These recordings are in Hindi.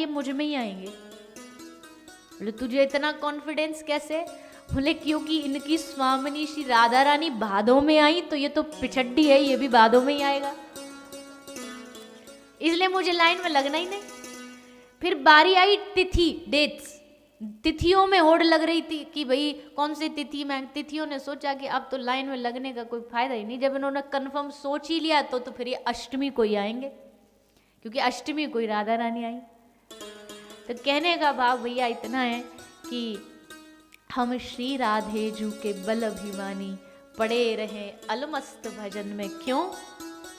ये मुझ में ही आएंगे। बोले तुझे इतना कॉन्फिडेंस कैसे? बोले क्योंकि इनकी स्वामिनी श्री राधा रानी भादों में आई, तो ये तो पिछड्डी है, ये भी भादों में ही आएगा, इसलिए मुझे लाइन में लगना ही नहीं। फिर बारी आई तिथि, डेट्स, तिथियों में होड़ लग रही थी कि भाई कौन सी तिथि में। तिथियों ने सोचा कि अब तो लाइन में लगने का कोई फायदा ही नहीं। जब इन्होंने कंफर्म सोच ही लिया तो फिर ये अष्टमी को ही आएंगे, क्योंकि अष्टमी को ही राधा रानी आई। तो कहने का भाव भैया इतना है कि हम श्री राधे जू के बल अभिमानी, पड़े रहे अलमस्त भजन में। क्यों?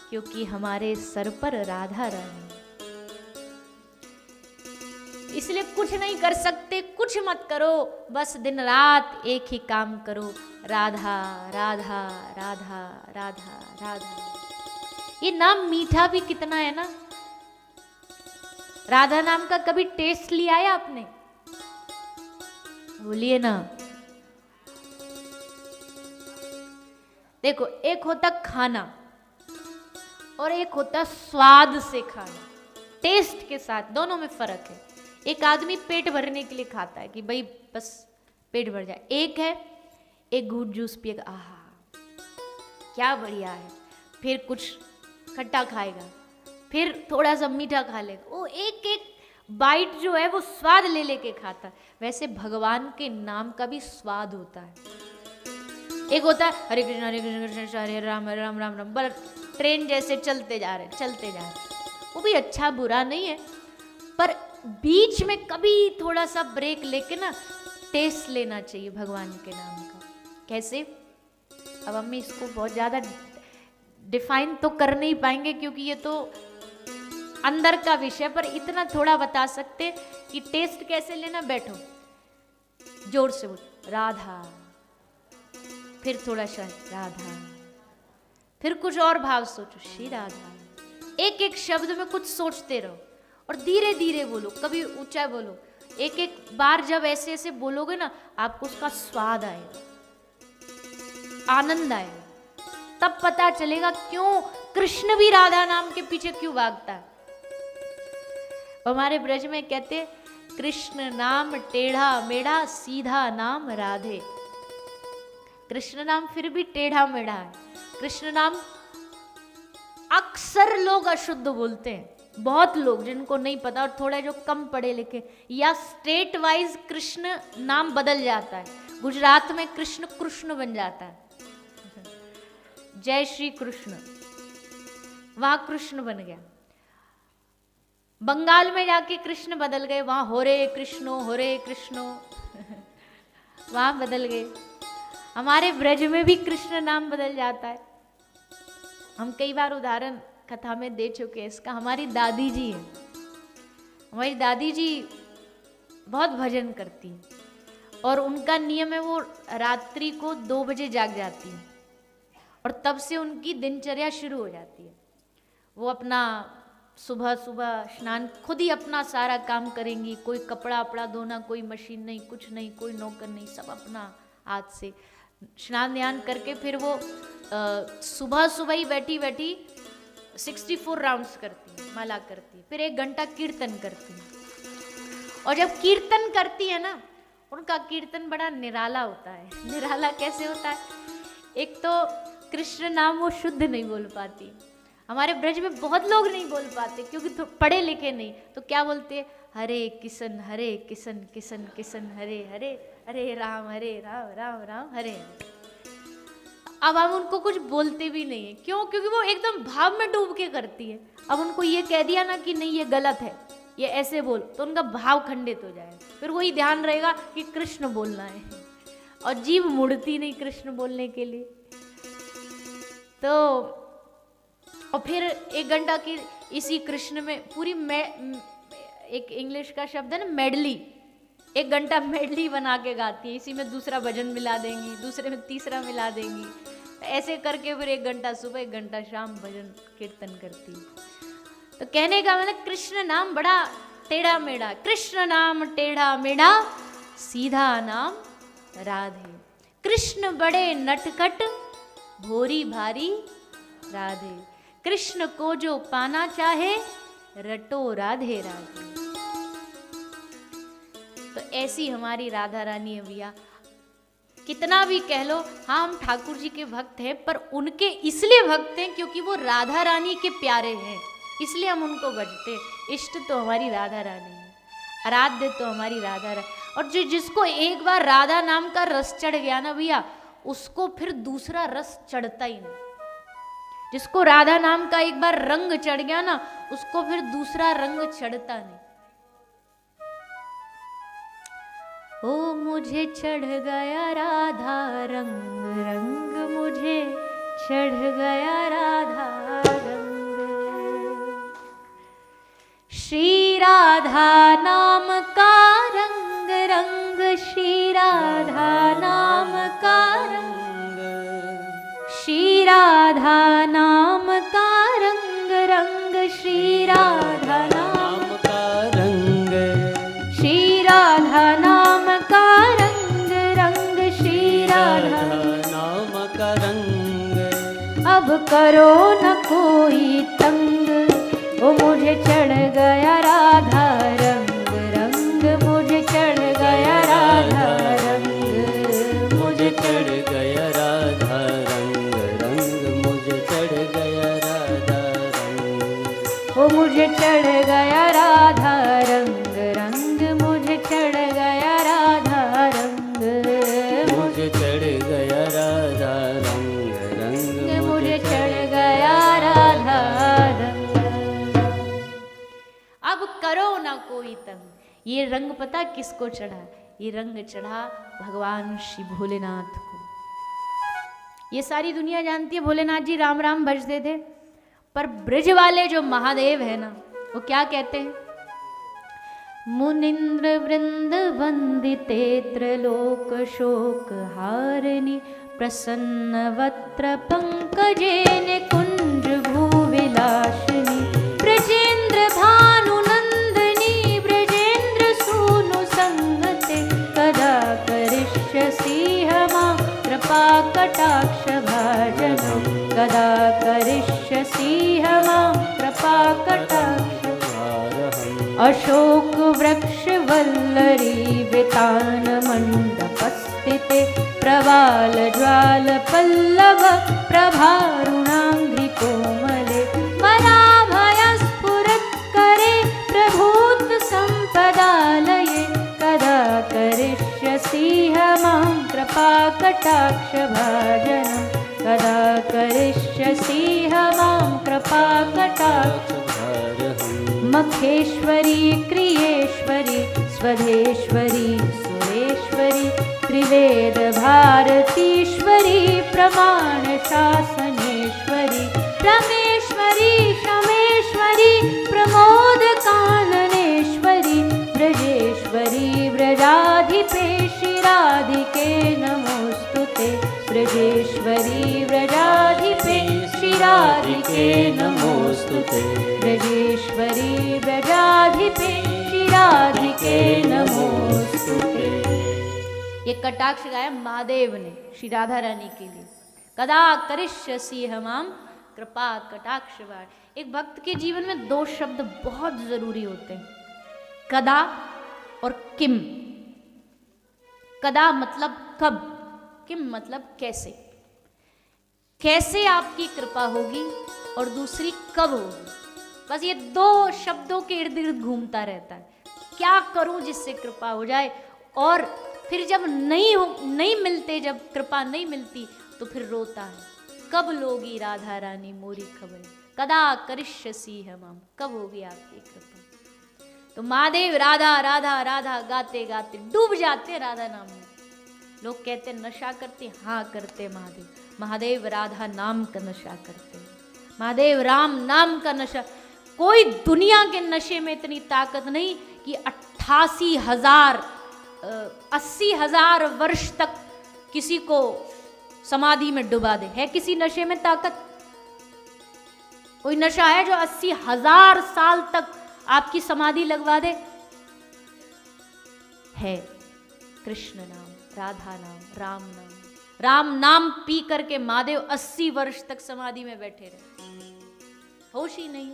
क्योंकि हमारे सर पर राधा रानी, इसलिए कुछ नहीं कर सकते, कुछ मत करो, बस दिन रात एक ही काम करो, राधा राधा राधा राधा राधा। ये नाम मीठा भी कितना है ना। राधा नाम का कभी टेस्ट लिया है आपने? बोलिए ना। देखो, एक होता खाना और एक होता स्वाद से खाना, टेस्ट के साथ, दोनों में फर्क है। एक आदमी पेट भरने के लिए खाता है कि भाई बस पेट भर जाए, एक है एक घूंट जूस पिएगा, आहा क्या बढ़िया है, फिर कुछ खट्टा खाएगा, फिर थोड़ा सा मीठा खा लेगा। वो एक एक बाइट जो है वो स्वाद ले लेके खाता है। वैसे भगवान के नाम का भी स्वाद होता है। एक होता है हरे कृष्ण कृष्ण कृष्ण हरे राम राम राम राम, बस ट्रेन जैसे चलते जा रहे चलते जा रहे, वो भी अच्छा बुरा नहीं है, पर बीच में कभी थोड़ा सा ब्रेक लेके ना टेस्ट लेना चाहिए भगवान के नाम का। कैसे? अब हम इसको बहुत ज्यादा डिफाइन तो कर नहीं पाएंगे क्योंकि ये तो अंदर का विषय, पर इतना थोड़ा बता सकते कि टेस्ट कैसे लेना। बैठो, जोर से बोल राधा, फिर थोड़ा सा राधा, फिर कुछ और भाव सोचो, श्री राधा। एक एक शब्द में कुछ सोचते रहो और धीरे धीरे बोलो, कभी ऊंचा बोलो। एक एक बार जब ऐसे ऐसे बोलोगे ना, आपको उसका स्वाद आएगा, आनंद आएगा, तब पता चलेगा क्यों कृष्ण भी राधा नाम के पीछे क्यों भागता है। हमारे ब्रज में कहते कृष्ण नाम टेढ़ा मेढ़ा, सीधा नाम राधे। कृष्ण नाम फिर भी टेढ़ा मेढ़ा है। कृष्ण नाम अक्सर लोग अशुद्ध बोलते हैं, बहुत लोग जिनको नहीं पता और थोड़ा जो कम पढ़े लिखे, या स्टेट वाइज कृष्ण नाम बदल जाता है। गुजरात में कृष्ण कृष्ण बन जाता है, जय श्री कृष्ण, वहां कृष्ण बन गया। बंगाल में जाके कृष्ण बदल गए, वहां होरे कृष्णो वहां बदल गए। हमारे ब्रज में भी कृष्ण नाम बदल जाता है। हम कई बार उदाहरण कथा में दे चुके हैं इसका। हमारी दादी जी है, हमारी दादी जी बहुत भजन करती हैं और उनका नियम है वो रात्रि को 2 बजे जाग जाती है और तब से उनकी दिनचर्या शुरू हो जाती है। वो अपना सुबह सुबह स्नान खुद ही अपना सारा काम करेंगी, कोई कपड़ा अपड़ा धोना, कोई मशीन नहीं, कुछ नहीं, कोई नौकर नहीं, सब अपना हाथ से स्नान ध्यान करके फिर वो सुबह सुबह ही बैठी बैठी 64 राउंड्स करती है, माला करती है, फिर 1 घंटा कीर्तन करती है। और जब कीर्तन करती है ना, उनका कीर्तन बड़ा निराला होता है। निराला कैसे होता है? एक तो कृष्ण नाम वो शुद्ध नहीं बोल पाती। हमारे ब्रज में बहुत लोग नहीं बोल पाते क्योंकि तो पढ़े लिखे नहीं, तो क्या बोलते हैं? हरे किशन किशन किशन हरे हरे, हरे राम राम राम हरे हरे। अब हम उनको कुछ बोलते भी नहीं है। क्यों? क्योंकि वो एकदम भाव में डूब के करती है। अब उनको ये कह दिया ना कि नहीं ये गलत है, ये ऐसे बोल, तो उनका भाव खंडित हो जाएगा। फिर वही ध्यान रहेगा कि कृष्ण बोलना है और जीभ मुड़ती नहीं कृष्ण बोलने के लिए। तो और फिर 1 घंटा की इसी कृष्ण में पूरी एक इंग्लिश का शब्द है ना मेडली, 1 घंटा मेडली बना के गाती है। इसी में दूसरा भजन मिला देंगी, दूसरे में तीसरा मिला देंगी, ऐसे करके फिर 1 घंटा सुबह 1 घंटा शाम भजन कीर्तन करती है। तो कहने का मतलब कृष्ण नाम बड़ा टेढ़ा मेढ़ा, कृष्ण नाम टेढ़ा मेढ़ा, सीधा नाम राधे। कृष्ण बड़े नटखट, भोरी भारी राधे। कृष्ण को जो पाना चाहे, रटो राधे राधे। तो ऐसी हमारी राधा रानी है भैया। कितना भी कह लो, हाँ हम ठाकुर जी के भक्त हैं, पर उनके इसलिए भक्त हैं क्योंकि वो राधा रानी के प्यारे हैं, इसलिए हम उनको भजते। इष्ट तो हमारी राधा रानी है, आराध्य तो हमारी राधा रानी। और जिसको एक बार राधा नाम का रस चढ़ गया ना भैया, उसको फिर दूसरा रस चढ़ता ही नहीं। जिसको राधा नाम का एक बार रंग चढ़ गया ना, उसको फिर दूसरा रंग चढ़ता नहीं। ओ मुझे चढ़ गया राधा रंग, रंग मुझे चढ़ गया राधा रंग। श्री राधा नाम का रंग, रंग श्री राधा नाम का रंग, श्री राधा नाम का रंग, रंग श्री राधा नाम का रंग, श्री राधा नाम का रंग, रंग श्री राधा नाम का रंग। अब करो न कोई तंग, वो मुझे चढ़ गया राधा रंग, रंग मुझे चढ़ गया राधा रंग, मुझे चढ़ गया राधा रंग, रंग मुझे चढ़ गया राधा रंग। वो मुझे चढ़ गया राधा रंग, रंग मुझे चढ़ गया राधा रंग, मुझे चढ़ गया राधा रंग, रंग मुझे चढ़ गया राधा रंग। अब करो ना कोई तंग। ये रंग पता किसको चढ़ा? ये रंग चढ़ा भगवान श्री भोलेनाथ को। ये सारी दुनिया जानती है भोलेनाथ जी राम राम भजते थे, पर ब्रज वाले जो महादेव है ना, वो क्या कहते हैं? मुनिंद्र वृंद वंदिते त्रलोक शोक हारिणी, प्रसन्न वक्त्र पंकजे निकुंज भूविलासिनी, ब्रजेंद्र भानुनंदिनी, ब्रजेंद्र सूनु संगते, कदा करिष्यसि मां कृपा कटाक्ष भाजनं, कदा करिष्यसि मां कृपा कटाक्ष। अशोक वृक्ष वल्लरी वृतान मंडपस्थिते, प्रवाल ज्वाल पल्लव प्रभारुणांघ्रि कोमले, वराभय स्फुरत्करे प्रभूत संपदालये, कदा करिष्यसि मां कृपा कटाक्ष भाजनं, कदा करिष्यसि मां कृपा कटाक्ष। मखेश्वरी क्रियेश्वरी स्वधेश्वरी सुरेश्वरी, त्रिवेद भारतीश्वरी प्रमाण शासनेश्वरी, रमेश्वरी शमेश्वरी प्रमोद काननेश्वरी, ब्रजेश्वरी व्रजाधिपेशि राधिके नमोस्तुते, ब्रजेश्वरी व्रजाधिपेशि राधिके नमोस्तुते, ब्रजेश्वरी व्रजाधिपेशि राधिके नमोस्तुते। ये कटाक्ष गाया महादेव ने श्री राधा रानी के लिए। कदा करिष्यसि मां कृपा कटाक्ष भार। एक भक्त के जीवन में दो शब्द बहुत जरूरी होते हैं, कदा और किम। कदा मतलब कब, किम मतलब कैसे। कैसे आपकी कृपा होगी और दूसरी कब होगी। बस ये दो शब्दों के इर्द गिर्द घूमता रहता है। क्या करूं जिससे कृपा हो जाए, और फिर जब नहीं मिलते, जब कृपा नहीं मिलती तो फिर रोता है, कब लोगी राधा रानी मोरी खबर, कदा करिष्यसि मां, कब होगी आपकी कृपा। तो महादेव राधा राधा राधा गाते गाते डूब जाते राधा नाम में। लोग कहते नशा करते, हाँ करते महादेव। महादेव राधा नाम का नशा करते, महादेव राम नाम का नशा। कोई दुनिया के नशे में इतनी ताकत नहीं कि 80,000 वर्ष तक किसी को समाधि में डुबा दे। है किसी नशे में ताकत? कोई नशा है जो 80,000 साल तक आपकी समाधि लगवा दे? है कृष्ण नाम, राधा नाम, राम नाम। राम नाम पी करके महादेव 80 वर्ष तक समाधि में बैठे रहे, होश ही नहीं।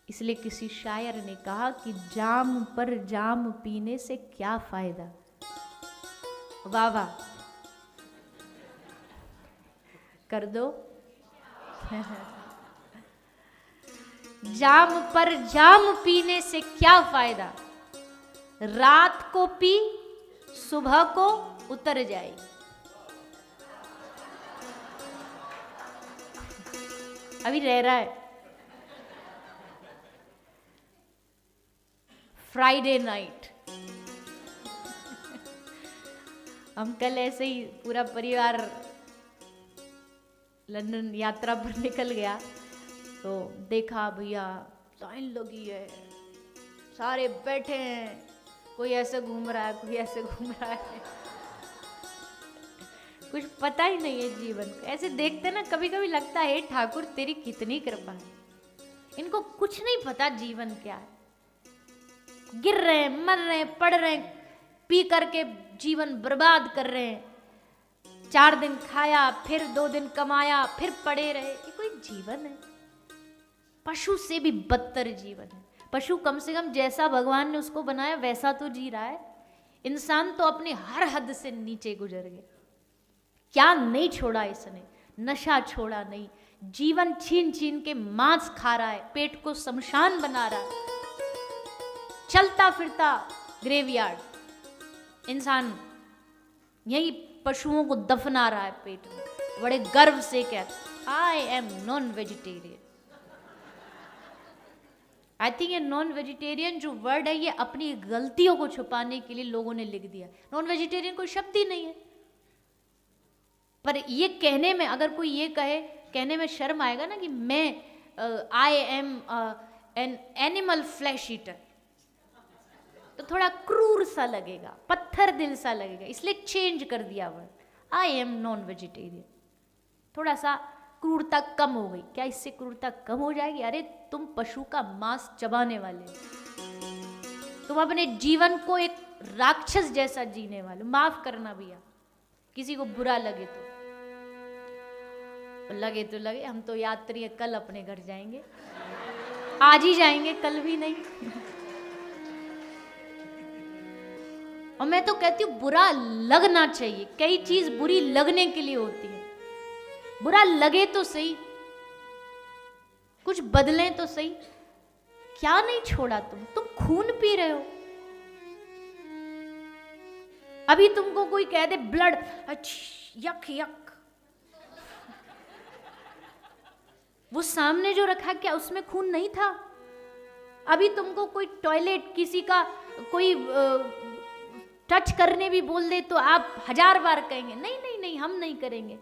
इसलिए किसी शायर ने कहा कि जाम पर जाम पीने से क्या फायदा। वाह वाह कर दो। जाम पर जाम पीने से क्या फायदा, रात को पी सुबह को उतर जाए। अभी रह रहा है। फ्राइडे नाइट हम कल ऐसे ही पूरा परिवार लंदन यात्रा पर निकल गया, तो देखा भैया लाइन लगी है, सारे बैठे हैं, कोई ऐसे घूम रहा है, कोई ऐसे घूम रहा है, कुछ पता ही नहीं है जीवन को। ऐसे देखते ना कभी कभी लगता है ठाकुर तेरी कितनी कृपा है, इनको कुछ नहीं पता जीवन क्या है, गिर रहे हैं, मर रहे हैं, पढ़ रहे हैं, पी करके जीवन बर्बाद कर रहे हैं। 4 दिन खाया, फिर 2 दिन कमाया, फिर पड़े रहे। ये कोई जीवन है? पशु से भी बदतर जीवन है। पशु कम से कम जैसा भगवान ने उसको बनाया वैसा तो जी रहा है। इंसान तो अपनी हर हद से नीचे गुजर गया। क्या नहीं छोड़ा इसने, नशा छोड़ा नहीं, जीवन छीन छीन के मांस खा रहा है, पेट को शमशान बना रहा है, चलता फिरता ग्रेवयार्ड। इंसान यही पशुओं को दफना रहा है पेट में, बड़े गर्व से कहता I am non vegetarian. I think ये नॉन वेजिटेरियन जो वर्ड है ये अपनी गलतियों को छुपाने के लिए लोगों ने लिख दिया। नॉन वेजिटेरियन कोई शब्द ही नहीं है, पर ये कहने में, अगर कोई ये कहे, कहने में शर्म आएगा ना कि मैं I am an animal flesh eater, तो थोड़ा क्रूर सा लगेगा, पत्थर दिल सा लगेगा, इसलिए चेंज कर दिया word, I am non vegetarian. थोड़ा सा क्रूरता कम हो गई। क्या इससे क्रूरता कम हो जाएगी? अरे तुम पशु का मांस चबाने वाले, तुम अपने जीवन को एक राक्षस जैसा जीने वाले। माफ करना भैया, किसी को बुरा लगे तो लगे, हम तो यात्री है, कल अपने घर जाएंगे, आज ही जाएंगे, कल भी नहीं। और मैं तो कहती हूँ बुरा लगना चाहिए। कई चीज बुरी लगने के लिए होती है, बुरा लगे तो सही, कुछ बदलें तो सही। क्या नहीं छोड़ा तुम खून पी रहे हो। अभी तुमको कोई कह दे ब्लड, यक यक, वो सामने जो रखा क्या उसमें खून नहीं था? अभी तुमको कोई टॉयलेट किसी का कोई टच करने भी बोल दे तो आप 1000 बार कहेंगे नहीं नहीं नहीं हम नहीं करेंगे।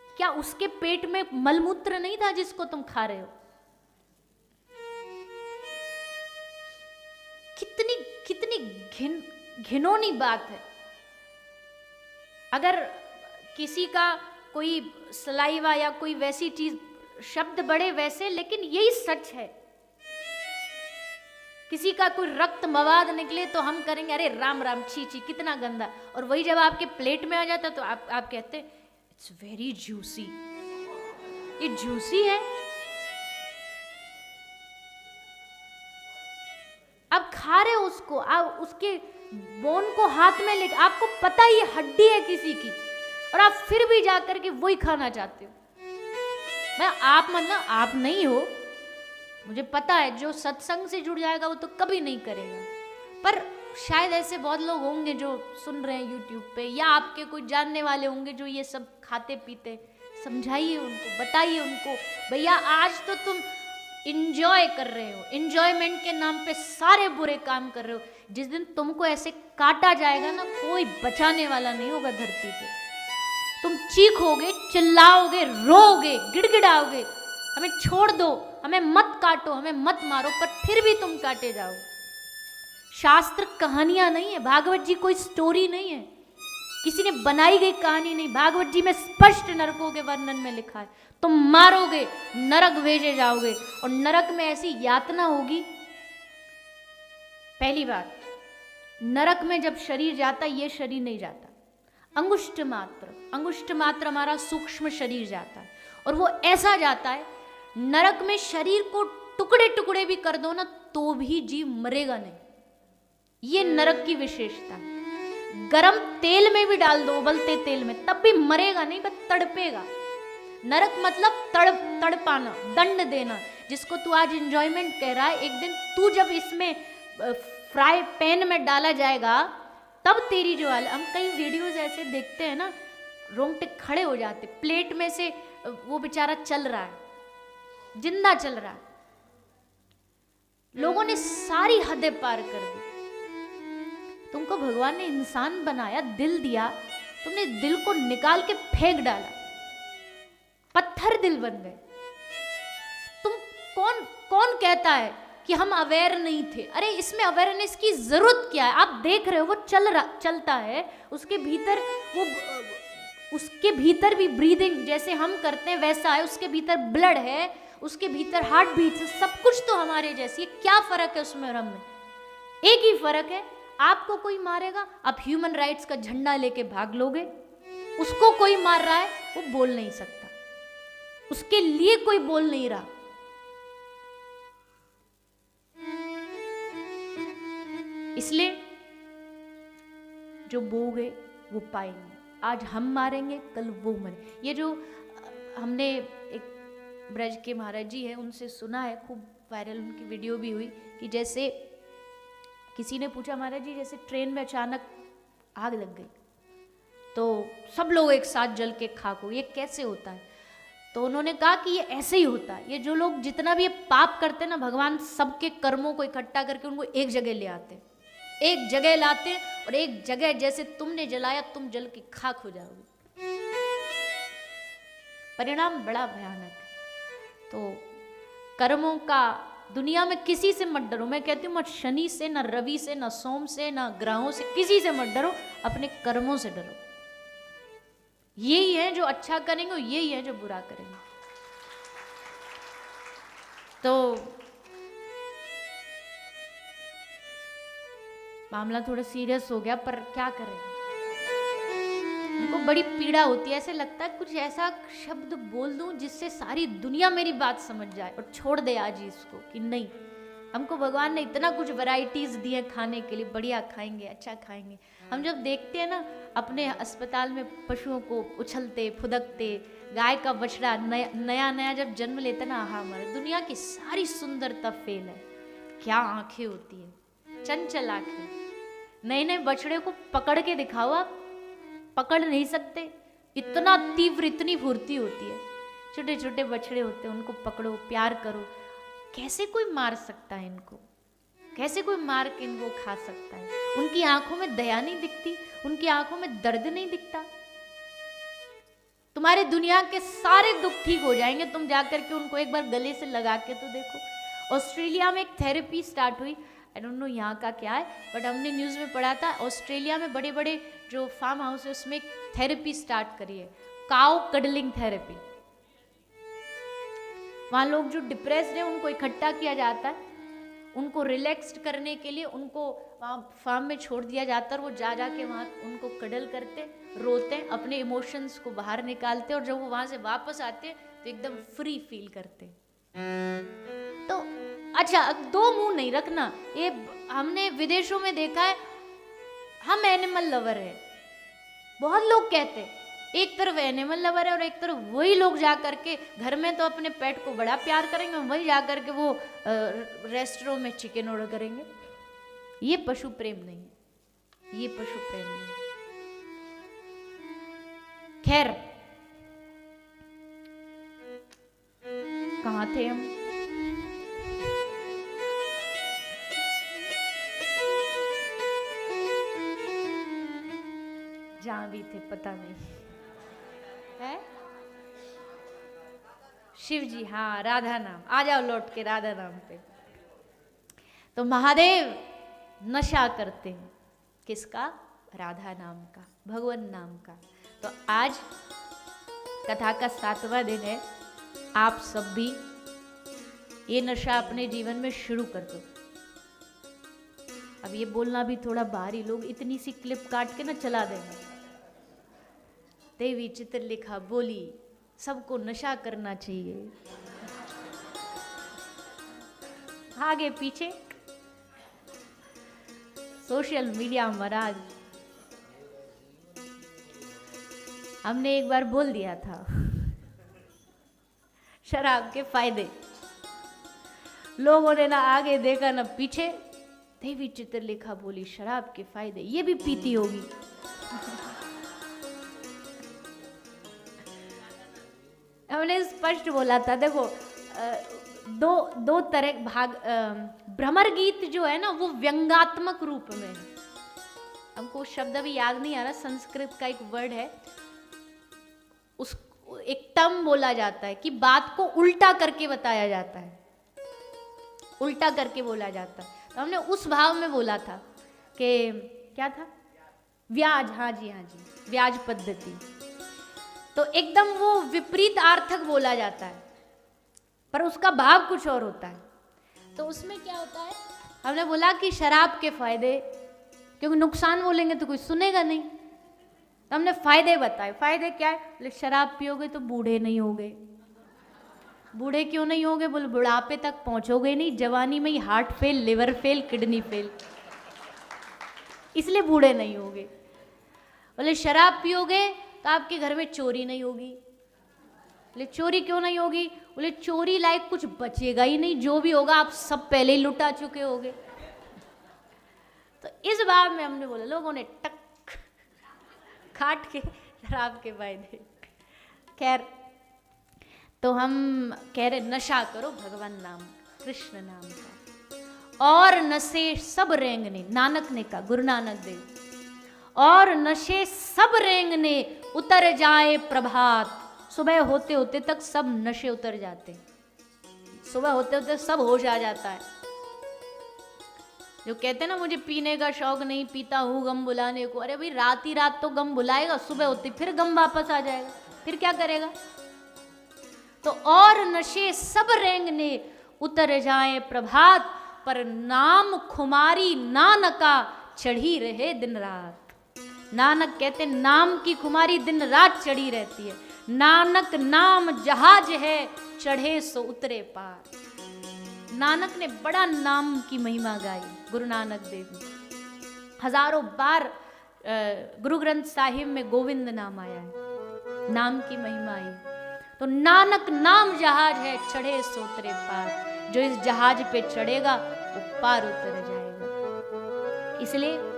क्या उसके पेट में मलमूत्र नहीं था जिसको तुम खा रहे हो? कितनी घिनौनी बात है। अगर किसी का कोई सलाइवा या कोई वैसी चीज, शब्द बड़े वैसे, लेकिन यही सच है। किसी का कोई रक्त मवाद निकले तो हम करेंगे अरे राम राम, छी छी, कितना गंदा। और वही जब आपके प्लेट में आ जाता तो आप कहते हैं इट्स वेरी जूसी। ये जूसी है? आप खा रहे हो उसको, आप उसके बोन को हाथ में ले, आपको पता ही हड्डी है किसी की, और आप फिर भी जाकर के वही खाना चाहते हो। मैं आप मतलब आप नहीं हो, मुझे पता है जो सत्संग से जुड़ जाएगा वो तो कभी नहीं करेगा, पर शायद ऐसे बहुत लोग होंगे जो सुन रहे हैं यूट्यूब पे, या आपके कोई जानने वाले होंगे जो ये सब खाते पीते। समझाइए उनको, बताइए उनको भैया आज तो तुम इंजॉय कर रहे हो, इंजॉयमेंट के नाम पे सारे बुरे काम कर रहे हो। जिस दिन तुमको ऐसे काटा जाएगा ना, कोई बचाने वाला नहीं होगा धरती पे। तुम चीखोगे, चिल्लाओगे, रोओगे, गिड़गिड़ाओगे, हमें छोड़ दो, हमें मत काटो, हमें मत मारो, पर फिर भी तुम काटे जाओ। शास्त्र कहानियां नहीं है, भागवत जी कोई स्टोरी नहीं है, किसी ने बनाई गई कहानी नहीं। भागवत जी में स्पष्ट नरकों के वर्णन में लिखा है, तुम मारोगे नरक भेजे जाओगे, और नरक में ऐसी यातना होगी। पहली बात, नरक में जब शरीर जाता, ये शरीर नहीं जाता, अंगुष्ठ मात्र हमारा सूक्ष्म शरीर जाता है, और वो ऐसा जाता है, नरक में शरीर को टुकड़े टुकड़े भी कर दो ना तो भी जीव मरेगा नहीं। ये नरक की विशेषता है। गरम तेल में भी डाल दो, उबलते तेल में, तब भी मरेगा नहीं, बस तड़पेगा। नरक मतलब तड़पाना, दंड देना, जिसको तू आज एंजॉयमेंट कह रहा है, एक दिन तू जब इसमें फ्राई पैन में डाला जाएगा तब तेरी जो हाल। हम कई वीडियोस ऐसे देखते हैं ना, रोंगटे खड़े हो जाते, प्लेट में से वो बेचारा चल रहा है, जिंदा चल रहा है, लोगों ने सारी हदें पार कर दी। तुमको भगवान ने इंसान बनाया, दिल दिया, तुमने दिल को निकाल के फेंक डाला, पत्थर दिल बन गए। तुम कौन कहता है कि हम अवेयर नहीं थे? अरे इसमें अवेयरनेस की जरूरत क्या है? आप देख रहे हो वो चलता है, उसके भीतर भी ब्रीदिंग जैसे हम करते हैं वैसा है, उसके भीतर ब्लड है, उसके भीतर हार्ट बीट है, सब कुछ तो हमारे जैसी है। क्या फर्क है उसमें और हम में? एक ही फर्क है, आपको कोई मारेगा, आप ह्यूमन राइट्स का झंडा लेके भाग लोगे, उसको कोई मार रहा है वो बोल नहीं सकता, उसके लिए कोई बोल नहीं रहा। इसलिए जो बोगे वो पाएंगे। आज हम मारेंगे, कल वो मरे। ये जो हमने एक ब्रज के महाराज जी हैं उनसे सुना है, खूब वायरल उनकी वीडियो भी हुई, कि जैसे किसी ने पूछा, महाराज जी जैसे ट्रेन में अचानक आग लग गई तो सब लोग एक साथ जल के खाक हो, ये कैसे होता है? तो उन्होंने कहा कि ये ऐसे ही होता है, ये जो लोग जितना भी ये पाप करते हैं ना, भगवान सबके कर्मों को इकट्ठा करके उनको एक जगह ले आते, एक जगह लाते, और एक जगह जैसे तुमने जलाया तुम जल के खाक हो जाओगे। परिणाम बड़ा भयानक है। तो कर्मों का दुनिया में किसी से मत डरो। मैं कहती हूँ मत शनि से, न रवि से, न सोम से, न ग्रहों से, किसी से मत डरो, अपने कर्मों से डरो। यही है जो अच्छा करेंगे, यही है जो बुरा करेंगे। तो मामला थोड़ा सीरियस हो गया, पर क्या करें, उनको बड़ी पीड़ा होती है। ऐसे लगता है कुछ ऐसा शब्द बोल दूं जिससे सारी दुनिया मेरी बात समझ जाए और छोड़ दे आज ही इसको, कि नहीं, हमको भगवान ने इतना कुछ वैरायटीज दी है खाने के लिए, बढ़िया खाएंगे, अच्छा खाएंगे। हम जब देखते हैं ना अपने अस्पताल में पशुओं को उछलते फुदकते, गाय का बछड़ा नया नया जब जन्म लेता ना, हाँ हमारे दुनिया की सारी सुंदरता फेल है। क्या आंखें होती है, चंचल आंखें। नए नए बछड़े को पकड़ के दिखाओ, आप पकड़ नहीं सकते, इतना तीव्र, इतनी फुर्ती होती है। छोटे छोटे बछड़े होते हैं, उनको पकड़ो, प्यार करो। कैसे कोई मार सकता है इनको? कैसे कोई मार के इनको खा सकता है? उनकी आंखों में दया नहीं दिखती, उनकी आंखों में दर्द नहीं दिखता। तुम्हारे दुनिया के सारे दुख ठीक हो जाएंगे, तुम जाकर के उनको एक बार गले से लगा के तो देखो। ऑस्ट्रेलिया में एक थेरेपी स्टार्ट हुई, आई डोंट नो यहाँ का क्या है, बट हमने न्यूज़ में पढ़ा था, ऑस्ट्रेलिया में बड़े बड़े जो फार्म हाउस है उसमें एक थेरेपी स्टार्ट करी है, काउ कडलिंग थेरेपी। वहाँ लोग जो डिप्रेस्ड हैं उनको इकट्ठा किया जाता है, उनको रिलैक्स्ड करने के लिए उनको वहाँ फार्म में छोड़ दिया जाता है, और वो जा के वहाँ उनको कडल करते, रोते, अपने इमोशंस को बाहर निकालते, और जब वो वहाँ से वापस आते तो एकदम फ्री फील करते। तो अच्छा, दो मुंह नहीं रखना, ये हमने विदेशों में देखा है। हम एनिमल लवर है, बहुत लोग कहते हैं, एक तरफ एनिमल लवर है और एक तरफ वही लोग जा करके घर में तो अपने पेट को बड़ा प्यार करेंगे, वही जा करके वो रेस्टोरेंट में चिकन ऑर्डर करेंगे। ये पशु प्रेम नहीं है, ये पशु प्रेम नहीं है। खैर, कहाँ थे हम? जहां भी थे पता नहीं है। शिव जी, हाँ, राधा नाम। आ जाओ लौट के राधा नाम पे। तो महादेव नशा करते हैं, किसका? राधा नाम का, भगवान नाम का। तो आज कथा का 7वां दिन है, आप सब भी ये नशा अपने जीवन में शुरू कर दो। अब ये बोलना भी थोड़ा भारी, लोग इतनी सी क्लिप काट के ना चला देंगे। देवी चित्र लिखा बोली, सबको नशा करना चाहिए। आगे पीछे सोशल मीडिया महाराज। हमने एक बार बोल दिया था शराब के फायदे, लोगों ने ना आगे देखा ना पीछे। देवी चित्रलेखा बोली शराब के फायदे, ये भी पीती होगी। हमने स्पष्ट बोला था, देखो दो तरह भाग। भ्रमर गीत जो है ना वो व्यंगात्मक रूप में है। हमको शब्द अभी याद नहीं आ रहा, संस्कृत का एक वर्ड है, उस एक टर्म बोला जाता है कि बात को उल्टा करके बताया जाता है, उल्टा करके बोला जाता है। तो हमने उस भाव में बोला था कि क्या था, व्याज। हाँ जी, व्याज पद्धति। तो एकदम वो विपरीत अर्थक बोला जाता है, पर उसका भाव कुछ और होता है। तो उसमें क्या होता है, हमने बोला कि शराब के फायदे, क्योंकि नुकसान बोलेंगे तो कोई सुनेगा नहीं, तो हमने फायदे बताए। फायदे क्या है, बोले शराब पियोगे तो बूढ़े नहीं होगे। बूढ़े क्यों नहीं होगे, बोले बुढ़ापे तक पहुंचोगे नहीं, जवानी में ही heart fail, liver fail, kidney fail, इसलिए बूढ़े नहीं होगे। बोले शराब पियोगे तो आपके घर में चोरी नहीं होगी। बोले चोरी क्यों नहीं होगी, बोले चोरी लायक कुछ बचेगा ही नहीं, जो भी होगा आप सब पहले ही लुटा चुके होगे। तो इस बात में हमने बोला, लोगों ने टक काट के शराब के फायदे। खैर, तो हम कह रहे नशा करो भगवान नाम, कृष्ण नाम का, और नशे सब रेंगने, नानक ने कहा, गुरु नानक देव, और नशे सब रेंगने उतर जाए प्रभात। सुबह होते होते तक सब नशे उतर जाते, सुबह होते होते सब होश आ जाता है। जो कहते हैं ना मुझे पीने का शौक नहीं, पीता हूँ गम बुलाने को, अरे भाई रात ही रात तो गम बुलाएगा, सुबह होते फिर गम वापस आ जाएगा, फिर क्या करेगा। तो और नशे सब रेंगने उतर जाए प्रभात, पर नाम खुमारी नानका चढ़ी रहे दिन रात। नानक कहते नाम की खुमारी दिन रात चढ़ी रहती है। नानक नाम जहाज है, चढ़े सो उतरे पार। नानक ने बड़ा नाम की महिमा गाई, गुरु नानक देव ने। हजारों बार गुरु ग्रंथ साहिब में गोविंद नाम आया है, नाम की महिमा आई। तो नानक नाम जहाज है, चढ़े सो उतरे पार। जो इस जहाज पे चढ़ेगा वो पार उतर जाएगा। इसलिए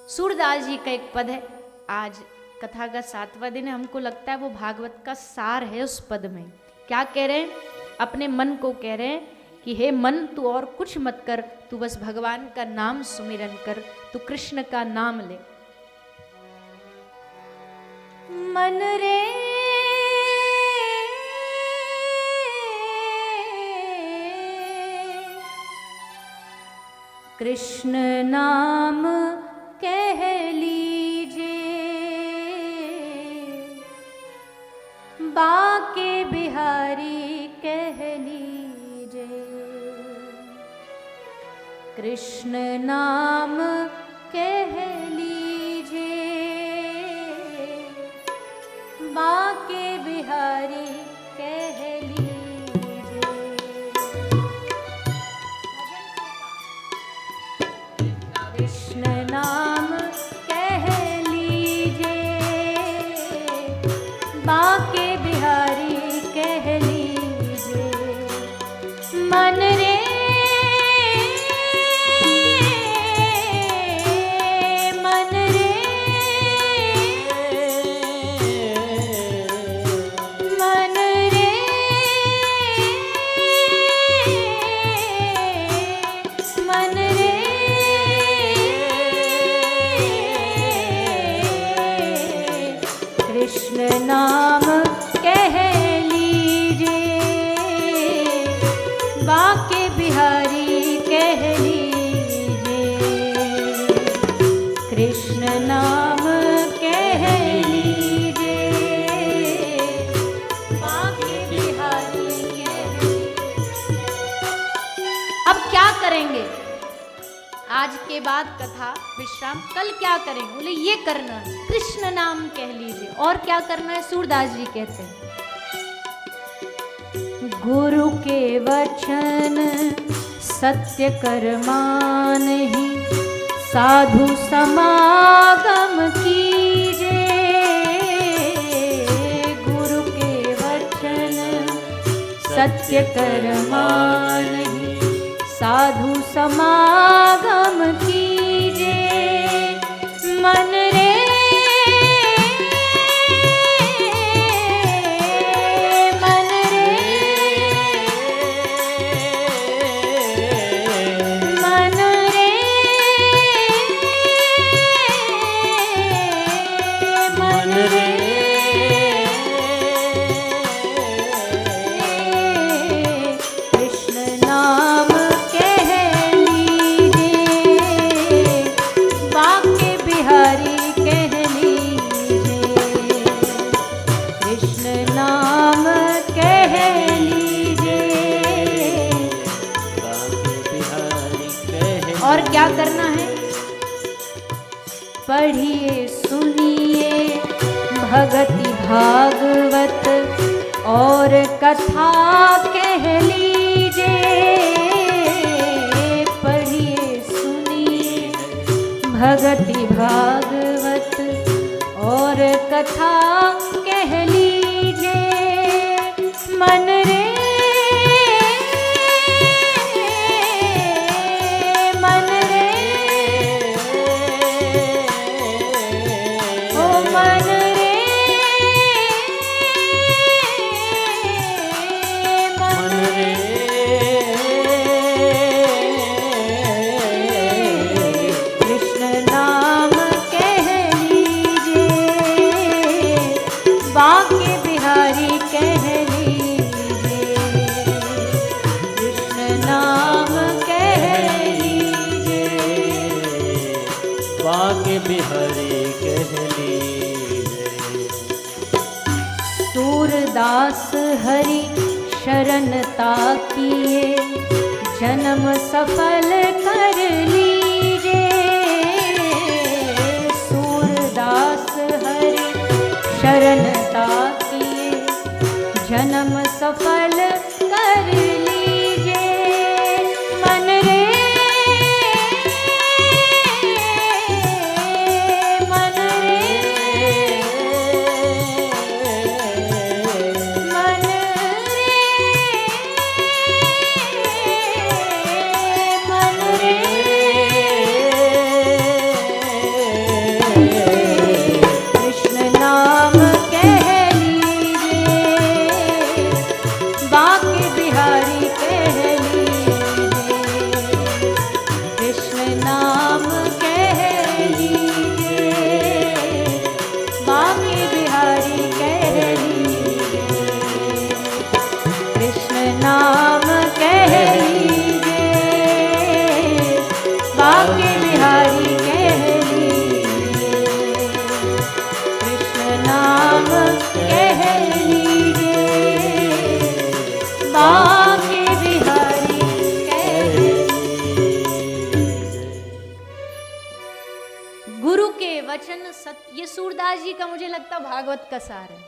सूरदास जी का एक पद है, आज कथा का 7वां दिन है, हमको लगता है वो भागवत का सार है। उस पद में क्या कह रहे हैं, अपने मन को कह रहे हैं कि हे मन तू और कुछ मत कर, तू बस भगवान का नाम सुमिरन कर, तू कृष्ण का नाम ले। मन रे कृष्ण नाम कह लीजिए, बाके बिहारी कह लीजिए। कृष्ण नाम कह लीजिए, बाके बिहारी कह लीजिए। कृष्ण नाम कह लीजिए, बाके बिहारी कह लीजिए। मन रे नाम कह लीजिए, बाके बिहारी कह लीजिए। कृष्ण नाम कह लीजिए, बाके बिहारी कह लीजिए। अब क्या करेंगे, आज के बाद कथा विश्राम। कल क्या करें? बोले ये करना है, कृष्ण नाम कह लीजिए। और क्या करना है? सूरदास जी कहते हैं, गुरु के वचन सत्य कर्मान ही साधु समागम कीजे। गुरु के वचन सत्य कर्मान ही साधु समागम कीजे। मन रे मन रे मन रे मन रे कृष्ण नाम कह लीजिए, बाके बिहारी कह लीजिए। कृष्ण नाम कह लीजिए, बाके बिहारी कह। और क्या करना है? पढ़िए सुनिए भगति भागवत और कथा कह लीजिए। पढ़िए सुनिए भगति भागवत और कथा कह लीजिए। मन रे मन रे ओ मन रे मन रे कृष्ण नाम कह लीजिए, बाके बिहारी कह लीजिए। कृष्ण नाम कह लीजिए, बाके बिहारी कह लीजिए। सूरदास हरि शरणता किए, जन्म सफल कर लीजिए। सूरदास हरि शरणता किए, जन्म सफल कर लीजिए। मन रे मन रे मन रे मन रे कृष्ण नाम कह लीजिए, बाके बिहारी कह लीजिए। कृष्ण नाम कह लीजिए, बाके बिहारी कह लीजिए। कृष्ण नाम कह लीजिए, बाके बिहारी कह लीजिए। कृष्ण नाम कह लीजिए, बाके बिहारी कह लीजिए। गुरु के वचन सत्य, ये सूरदास जी का मुझे लगता भागवत का सार है।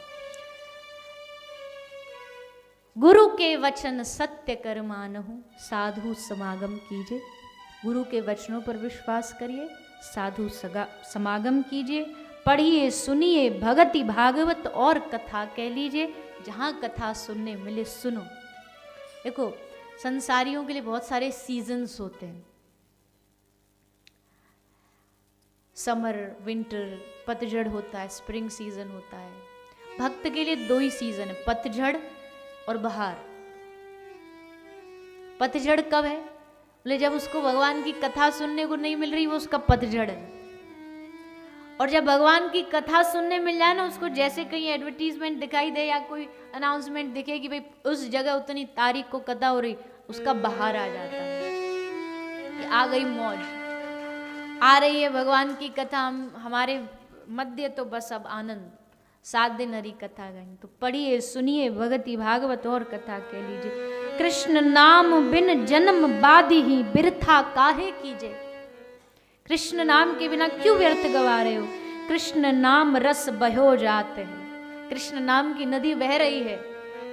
गुरु के वचन सत्य कर मानहु, साधु समागम कीजिए। गुरु के वचनों पर विश्वास करिए, साधु समागम कीजिए। पढ़िए सुनिए भगति भागवत और कथा कह लीजिए। जहाँ कथा सुनने मिले सुनो। देखो संसारियों के लिए बहुत सारे सीजन्स होते हैं, समर, विंटर, पतझड़ होता है, स्प्रिंग सीजन होता है। भक्त के लिए दो ही सीजन है, पतझड़ और बहार। पतझड़ कब है? बोले जब उसको भगवान की कथा सुनने को नहीं मिल रही, वो उसका पतझड़ है। और जब भगवान की कथा सुनने मिल जाए ना, उसको जैसे कहीं एडवर्टीजमेंट दिखाई दे या कोई अनाउंसमेंट दिखे कि भाई उस जगह उतनी तारीख को कथा हो रही, उसका बहार आ जाता है कि आ गई मौज, आ रही है भगवान की कथा हमारे मध्य, तो बस अब आनंद। 7 दिन हरी कथा गाएंगे। तो पढ़िए सुनिए भगति भागवत और कथा कह लीजिए। कृष्ण नाम बिन जन्म बाधी ही बिरथा काहे कीजे। कृष्ण नाम के बिना क्यों व्यर्थ गवा रहे हो? कृष्ण नाम रस बहो जात है, कृष्ण नाम की नदी बह रही है,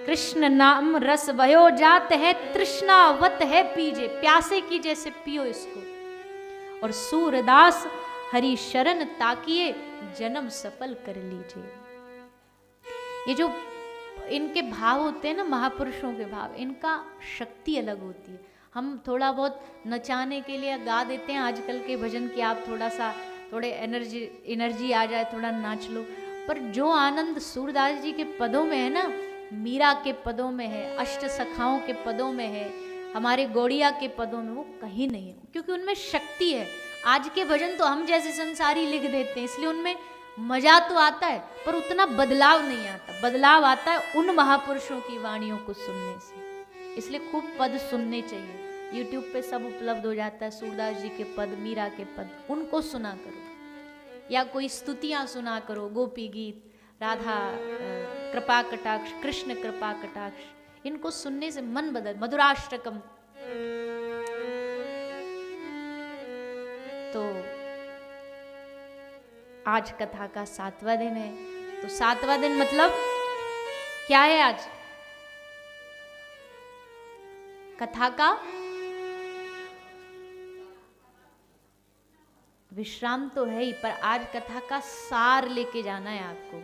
कृष्ण नाम रस बहो जात है, तृष्णावत है पीजे, प्यासे की जैसे पियो इसको। और सूरदास हरि शरण ताकिए, जन्म सफल कर लीजिए। ये जो इनके भाव होते हैं ना, महापुरुषों के भाव, इनका शक्ति अलग होती है। हम थोड़ा बहुत नचाने के लिए गा देते हैं आजकल के भजन की, आप थोड़े एनर्जी आ जाए, थोड़ा नाच लो, पर जो आनंद सूरदास जी के पदों में है ना, मीरा के पदों में है, अष्ट सखाओं के पदों में है, हमारे गौड़िया के पदों में, वो कहीं नहीं है, क्योंकि उनमें शक्ति है। आज के भजन तो हम जैसे संसारी लिख देते हैं, इसलिए उनमें मजा तो आता है पर उतना बदलाव नहीं आता। बदलाव आता है उन महापुरुषों की वाणियों को सुनने से। इसलिए खूब पद सुनने चाहिए, यूट्यूब पे सब उपलब्ध हो जाता है, सूरदास जी के पद, मीरा के पद, उनको सुना करो, या कोई स्तुतियां सुना करो, गोपी गीत, राधा कृपा कटाक्ष, कृष्ण कृपा कटाक्ष, इनको सुनने से मन बदल, मधुराष्टकम। तो आज कथा का 7वां दिन है, तो 7वां दिन मतलब क्या है? आज कथा का विश्राम तो है ही, पर आज कथा का सार लेके जाना है आपको।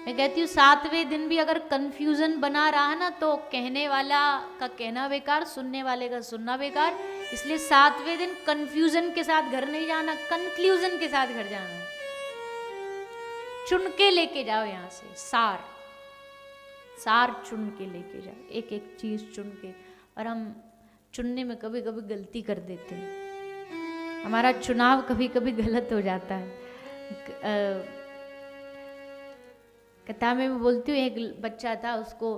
मैं कहती हूँ 7वें दिन भी अगर कंफ्यूजन बना रहा ना, तो कहने वाला का कहना बेकार, सुनने वाले का सुनना बेकार। इसलिए 7वें दिन कंफ्यूजन के साथ घर नहीं जाना, कंक्लूजन के साथ घर जाना। चुन के लेके जाओ यहाँ से, सार चुन के लेके जाओ, एक एक चीज चुन के। और हम चुनने में कभी कभी गलती कर देते हैं, हमारा चुनाव कभी कभी गलत हो जाता है। कथा में मैं बोलती हूँ, एक बच्चा था, उसको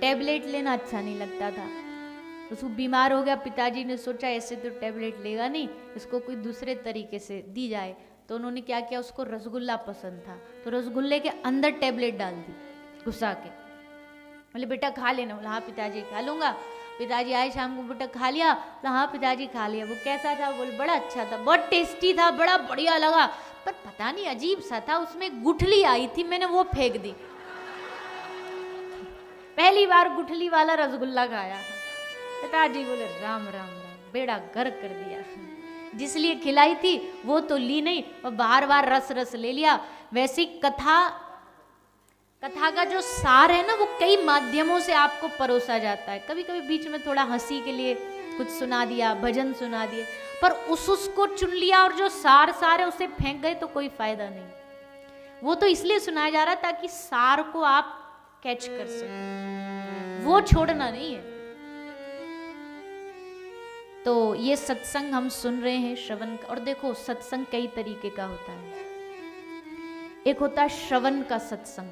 टैबलेट लेना अच्छा नहीं लगता था, उसको बीमार हो गया, पिताजी ने सोचा ऐसे तो टैबलेट लेगा नहीं, इसको कोई दूसरे तरीके से दी जाए। तो उन्होंने क्या किया, उसको रसगुल्ला पसंद था, तो रसगुल्ले के अंदर टैबलेट डाल दी घुसा के। बोले बेटा खा लेना, बोला हाँ पिताजी खा लूंगा। पिताजी आए शाम को, बेटा खा लिया? बोला हाँ पिताजी खा लिया। वो कैसा था? बोले बड़ा अच्छा था, बहुत टेस्टी था, बड़ा बढ़िया लगा, पर पता नहीं अजीब सा था, उसमें गुठली आई थी, मैंने वो फेंक दी। पहली बार गुठली वाला रसगुल्ला खाया। पिताजी बोले राम राम राम, बेड़ा गर्क कर दिया, जिसलिए खिलाई थी वो तो ली नहीं और बार बार रस रस ले लिया। वैसे कथा का जो सार है ना, वो कई माध्यमों से आपको परोसा जाता है। कभी कभी बीच में थोड़ा हंसी के लिए कुछ सुना दिया, भजन सुना दिए, पर उसको चुन लिया और जो सार है उसे फेंक गए तो कोई फायदा नहीं। वो तो इसलिए सुनाया जा रहा है ताकि सार को आप कैच कर सके, वो छोड़ना नहीं है। तो ये सत्संग हम सुन रहे हैं, श्रवण। और देखो सत्संग कई तरीके का होता है। एक होता है श्रवण का सत्संग,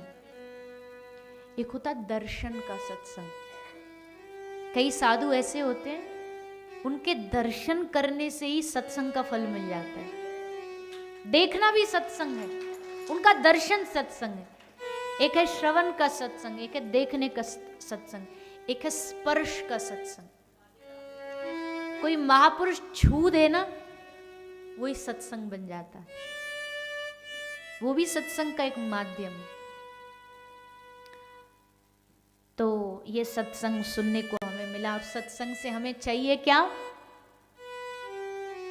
एक होता है दर्शन का सत्संग। कई साधु ऐसे होते हैं, उनके दर्शन करने से ही सत्संग का फल मिल जाता है। देखना भी सत्संग है, उनका दर्शन सत्संग है। एक है श्रवण का सत्संग, एक है देखने का सत्संग, एक है स्पर्श का सत्संग। कोई महापुरुष छू दे ना, वही सत्संग बन जाता है, वो भी सत्संग का एक माध्यम है। तो ये सत्संग सुनने को हमें मिला, और सत्संग से हमें चाहिए क्या?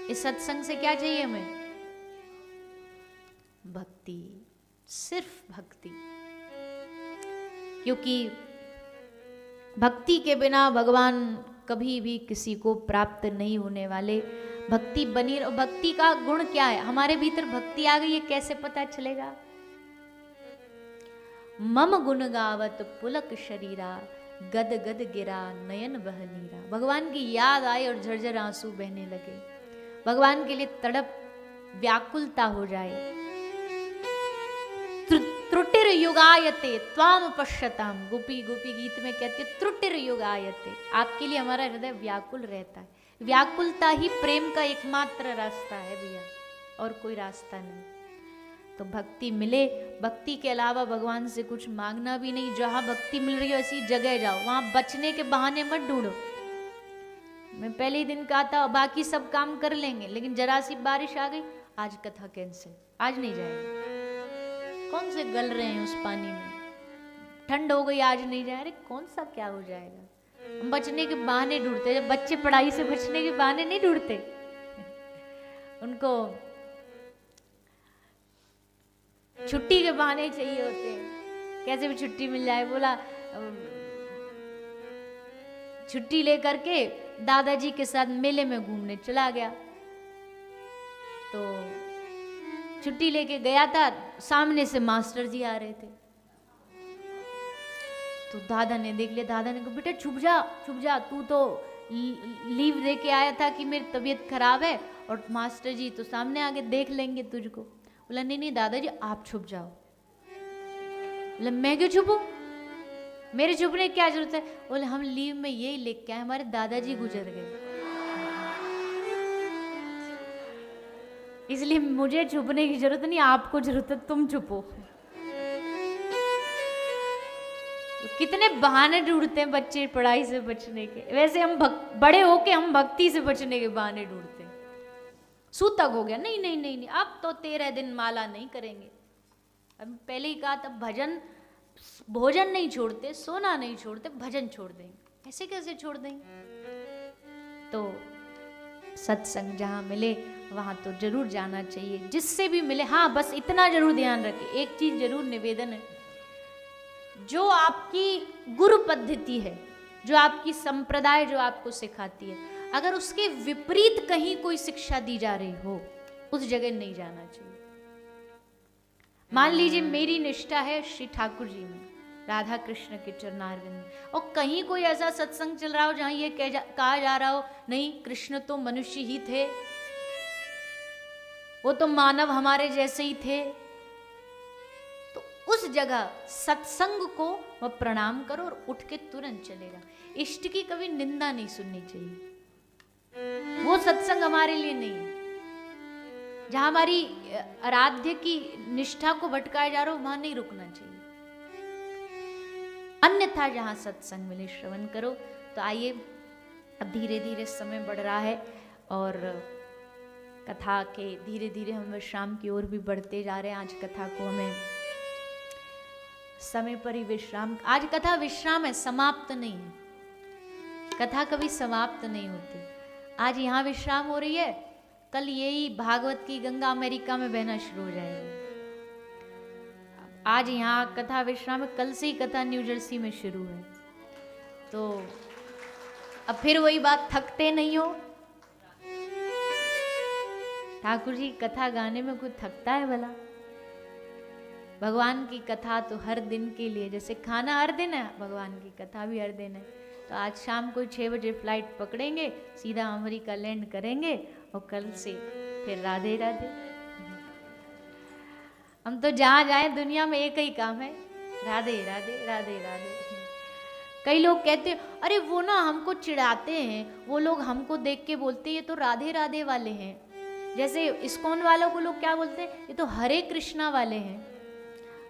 इस सत्संग से क्या चाहिए हमें? भक्ति, सिर्फ भक्ति। क्योंकि भक्ति के बिना भगवान कभी भी किसी को प्राप्त नहीं होने वाले। भक्ति बनी, भक्ति का गुण क्या है? हमारे भीतर भक्ति आ गई है, कैसे पता चलेगा? मम गुण गावत पुलक शरीरा, गद गद गिरा नयन बह नीरा। भगवान की याद आए और झरझर आंसू बहने लगे, भगवान के लिए तड़प व्याकुलता हो जाए। त्रुटिर युगायते त्वाम पश्यताम, गोपी गीत में कहते त्रुटिर युगायते, आपके लिए हमारा हृदय व्याकुल रहता है। व्याकुलता ही प्रेम का एकमात्र रास्ता है भैया, और कोई रास्ता नहीं। तो भक्ति मिले, भक्ति के अलावा भगवान से कुछ मांगना भी नहीं। जहां भक्ति मिल रही है ऐसी जगह जाओ, वहां बचने के बहाने मत ढूंढो। मैं पहले ही दिन कहा था बाकी सब काम कर लेंगे, लेकिन जरा सी बारिश आ गई, आज कथा कैंसिल, आज नहीं जाएंगे। कौन से गल रहे हैं उस पानी में, ठंड हो गई आज नहीं जाए, अरे कौन सा क्या हो जाएगा। हम बचने के बहाने ढूंढते, जब बच्चे पढ़ाई से बचने के बहाने नहीं ढूंढते, उनको छुट्टी के बहाने चाहिए होते हैं, कैसे भी छुट्टी मिल जाए। बोला छुट्टी लेकर के दादाजी के साथ मेले में घूमने चला गया, तो छुट्टी लेके गया था, सामने से मास्टर जी आ रहे थे, तो दादा ने देख लिया। दादा ने कहा बेटा छुप जा, तू तो लीव दे के आया था कि मेरी तबीयत खराब है, और मास्टर जी तो सामने आके देख लेंगे तुझको। बोला नहीं दादाजी आप छुप जाओ। बोला मैं क्यों छुपूं, मेरे छुपने की क्या जरूरत है। बोले हम लीव में यही लिख के आए, हमारे दादाजी गुजर गए, इसलिए मुझे छुपने की जरूरत नहीं, आपको जरूरत है, तुम छुपो। तो कितने बहाने ढूंढते हैं बच्चे पढ़ाई से बचने के। वैसे हम बड़े होके हम भक्ति से बचने के बहाने ढूंढते हैं। सूतक हो गया, नहीं, अब तो 13 दिन माला नहीं करेंगे। अब पहले ही कहा था भजन, भोजन नहीं छोड़ते, सोना नहीं छोड़ते, भजन छोड़ देंगे। ऐसे कैसे छोड़ देंगे। तो सत्संग जहाँ मिले वहाँ तो जरूर जाना चाहिए, जिससे भी मिले। हाँ बस इतना जरूर ध्यान रखें, एक चीज जरूर निवेदन है, जो आपकी गुरु पद्धति है, जो आपकी संप्रदाय जो आपको सिखाती है, अगर उसके विपरीत कहीं कोई शिक्षा दी जा रही हो, उस जगह नहीं जाना चाहिए। मान लीजिए मेरी निष्ठा है श्री ठाकुर जी में, राधा कृष्ण के चरणारविंद, और कहीं कोई ऐसा सत्संग चल रहा हो जहां ये कहा जा रहा हो नहीं कृष्ण तो मनुष्य ही थे, वो तो मानव हमारे जैसे ही थे, तो उस जगह सत्संग को वह प्रणाम करो और उठ के तुरंत चले जाओ। इष्ट की कभी निंदा नहीं सुननी चाहिए, वो सत्संग हमारे लिए नहीं है। जहां हमारी आराध्य की निष्ठा को भटकाया जा रहा हो वहां नहीं रुकना चाहिए। अन्यथा जहां सत्संग मिले श्रवण करो। तो आइए, अब धीरे धीरे समय बढ़ रहा है और कथा के धीरे धीरे हम विश्राम की ओर भी बढ़ते जा रहे हैं। आज कथा को हमें समय पर ही विश्राम, आज कथा विश्राम है, समाप्त नहीं है। कथा कभी समाप्त नहीं होती। आज यहाँ विश्राम हो रही है, कल यही भागवत की गंगा अमेरिका में बहना शुरू हो जाएगी। आज यहाँ कथा विश्राम है, कल से ही कथा न्यू जर्सी में शुरू है। तो अब फिर वही बात, थकते नहीं हो। ठाकुर जी कथा गाने में कोई थकता है भला? भगवान की कथा तो हर दिन के लिए, जैसे खाना हर दिन है, भगवान की कथा भी हर दिन है। तो आज शाम को 6 बजे फ्लाइट पकड़ेंगे, सीधा अमेरिका लैंड करेंगे और कल से फिर राधे राधे। हम तो जहाँ जाए दुनिया में एक ही काम है, राधे राधे राधे राधे। कई लोग कहते हैं अरे वो ना हमको चिढ़ाते हैं, वो लोग हमको देख के बोलते हैं ये तो राधे राधे वाले हैं। जैसे इस्कॉन वालों को लोग क्या बोलते हैं, ये तो हरे कृष्णा वाले हैं।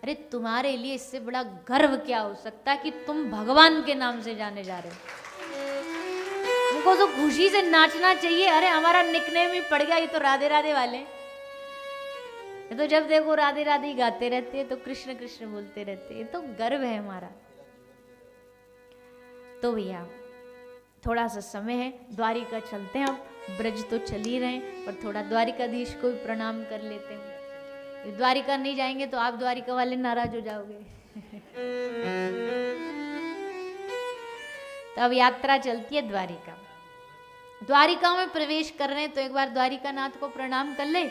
अरे तुम्हारे लिए इससे बड़ा गर्व क्या हो सकता है कि तुम भगवान के नाम से जाने जा रहे हो। उनको तो खुशी से नाचना चाहिए। अरे हमारा निकनेम ही पड़ गया, ये तो राधे राधे वाले। ये तो जब देखो राधे राधे गाते रहते हैं, तो कृष्ण कृष्ण बोलते रहते हैं। ये तो गर्व है हमारा। तो भैया थोड़ा सा समय है, द्वारिका चलते हैं। अब ब्रज तो चल ही रहे हैं, और थोड़ा द्वारिकाधीश को भी प्रणाम कर लेते हैं। द्वारिका नहीं जाएंगे तो आप द्वारिका वाले नाराज हो जाओगे। तो अब यात्रा चलती है द्वारिका। द्वारिका में प्रवेश कर रहे हैं, तो एक बार द्वारिका नाथ को प्रणाम कर ले।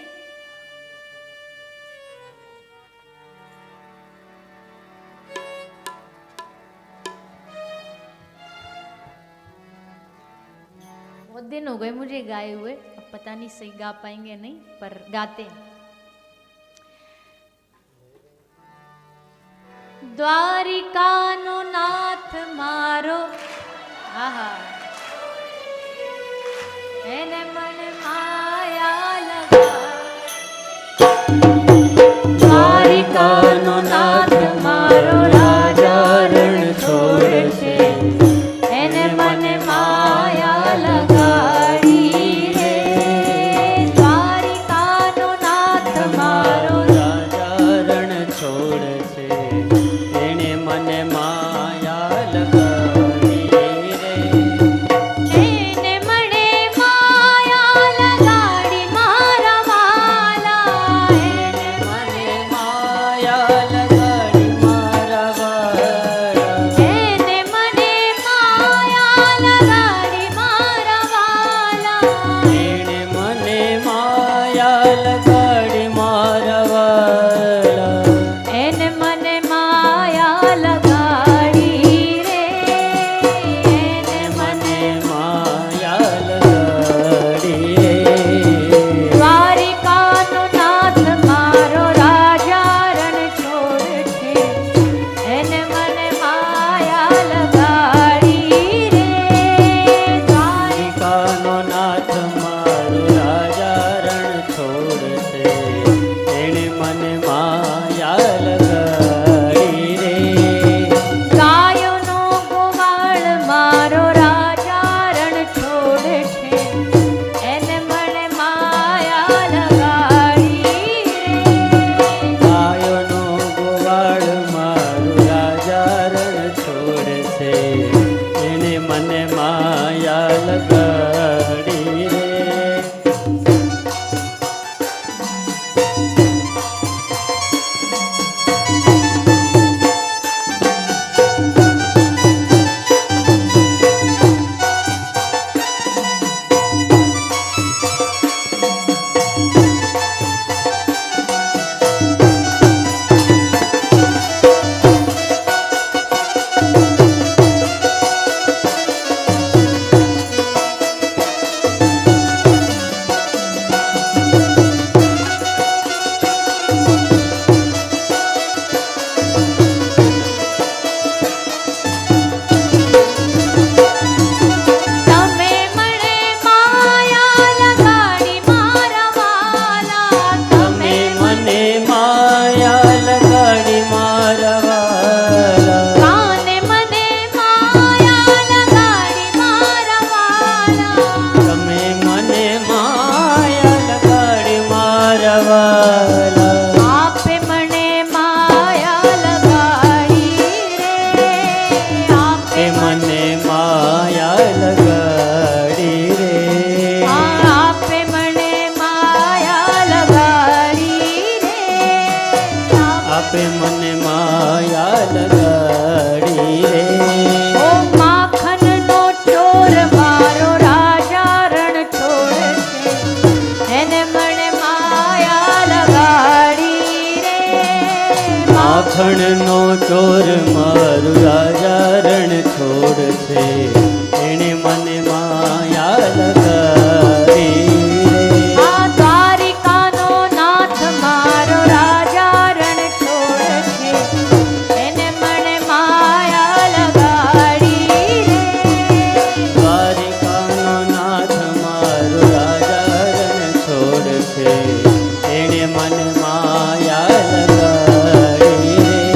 बहुत दिन हो गए मुझे गाए हुए, अब पता नहीं सही गा पाएंगे नहीं, पर गाते हैं। द्वारिकानो नाथ मारो, आहा मैंने मन माया लगा। द्वारिकानो नाथ मारो, राजा रण छोड़ से मैंने मन माया लगा। છે એણે મને માયા લગાડી રે. એને મને માયા લગાડી મારા વાલા, એને મને માયા લગાડી મારા વાલા. એને મને માયા લગાડી મારા વાલા, એણે મને માયા લગાડી મારા વાલા. એને મને માયા લગાડી રે, એને મને માયા લગાડી રે. દ્વારિકાનો નાથ મારો રાજા રણ છોડ છે, એને મને માયા લગાડી રે. દ્વારિકાનો નાથ મારો રાજા રણ છોડ છે એણે મને માયા લગાડી રે. ગાયોનો ગોવાળ મારો રાજા રણ છોડ છે, એને મને માયા લગાડી રે. ગાયોનો ગોવાળ મારો રાજા રણ છોડ છે એણે મને માયા લગાડી રે. તમે મને માયા લગાડી મારા વાલા, તમે મને માયા લગાડી મારા વાલા. કાને મને માયા લગાડી મારા વાલા, તમે મને માયા લગાડી મારા વાલા. આપે મને માયા લગાડી રે, આપે એ મને માયા લગાડી રે. આપે મને માયા લગાડી રે, આપે મને માયા લગાડી રે. ઓ માખણનો ચોર મારો રાજા રણ છોડ છે, એને મને માયા લગાડી રે. માખણનો ચોર મારું રાજા રણ છોડ છે એણે મને માયા લગાડી રે. આ દ્વારિકાનો નાથ મારો રાજા રણ છોડ છે, એને મને માયા લગાડી રે. દ્વારિકાનો નાથ મારો રાજા રણ છોડ છે એણે મને માયા લગાડી રે.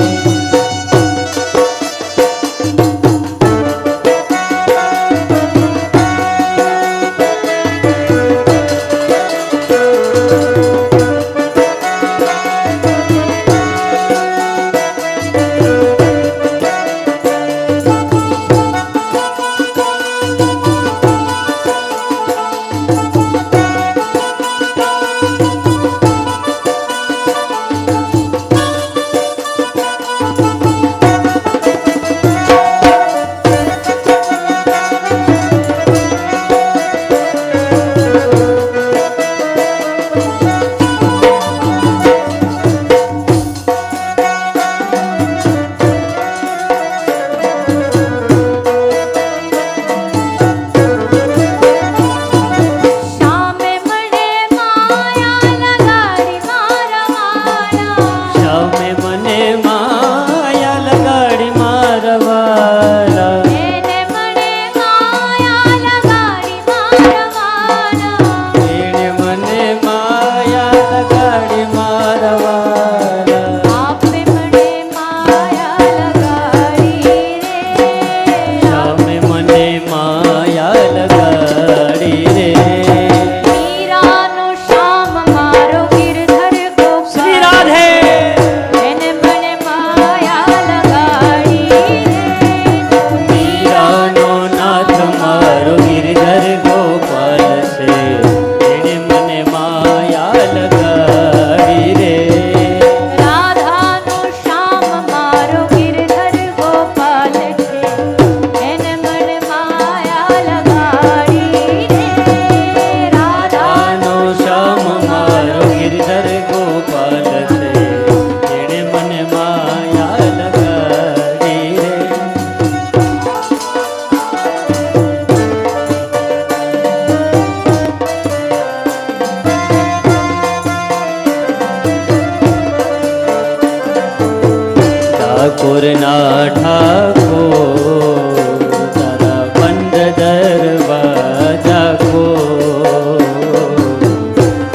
ડાકોરના ઠાકોર તારા બંધ દરવાજા ખોલ.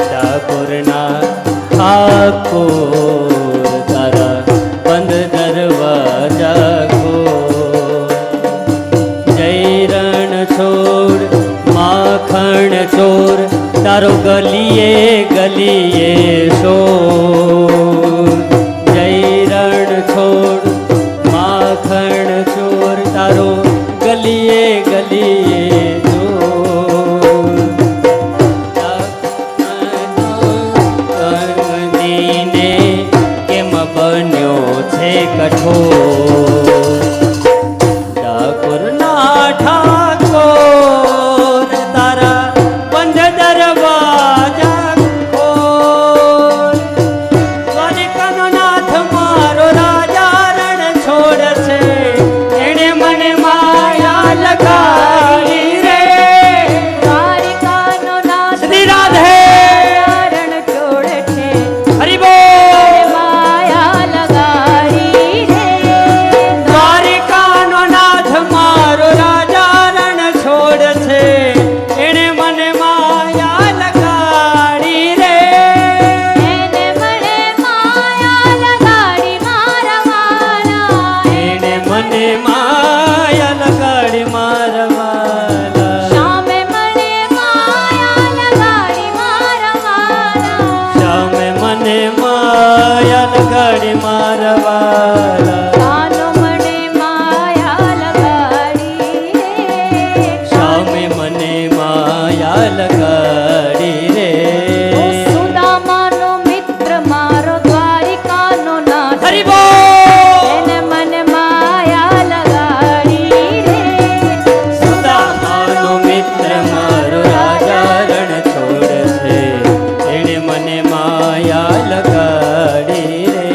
ડાકોરના ઠાકોર તારા બંધ દરવાજા ખોલ. જય રણ છોડ માખણ ચોર તારો ગલીએ ગલીએ શોર. જય રણ છોડ માખણ ચોર તારો ગલીએ ગલીએ ચોર. દીને કેમ બન્યો છે કઠોર. ડાકોરના ઠાકોર તારા બંધ દરવાજા ખોલ. દ્વારિકાનો નાથ મારો રાજા રણ છોડ છે, એણે મને માયા લગાડી રે. દ્વારિકાનો નાથ શ્રી રાધે રણ છોડ છે, હરિ બોલ. માયા લગાડી રે. દ્વારિકાનો નાથ મારો રાજા રણ છોડ છે, એણે મને માયા લગાડી રે. એને મને માયા લગાડી મારા વાલા. એણે મને માયા લગાડી મારા વાલા. શામે મને માયા લગાડી મારા વાલા. શામે મને માયા લગાડી મારા વાલા. કાનો મને માયા લગાડી રે. શામે મને માયા લગાડી રે. ઓ સુદામાનો મિત્ર મારો દ્વારિકાનો નાથ. હરિ બોલ. એને મને માયા લગાડી રે. સુદામાનો મિત્ર મારો રાજા રણ છોડ છે, એણે મને માયા લગાડી રે.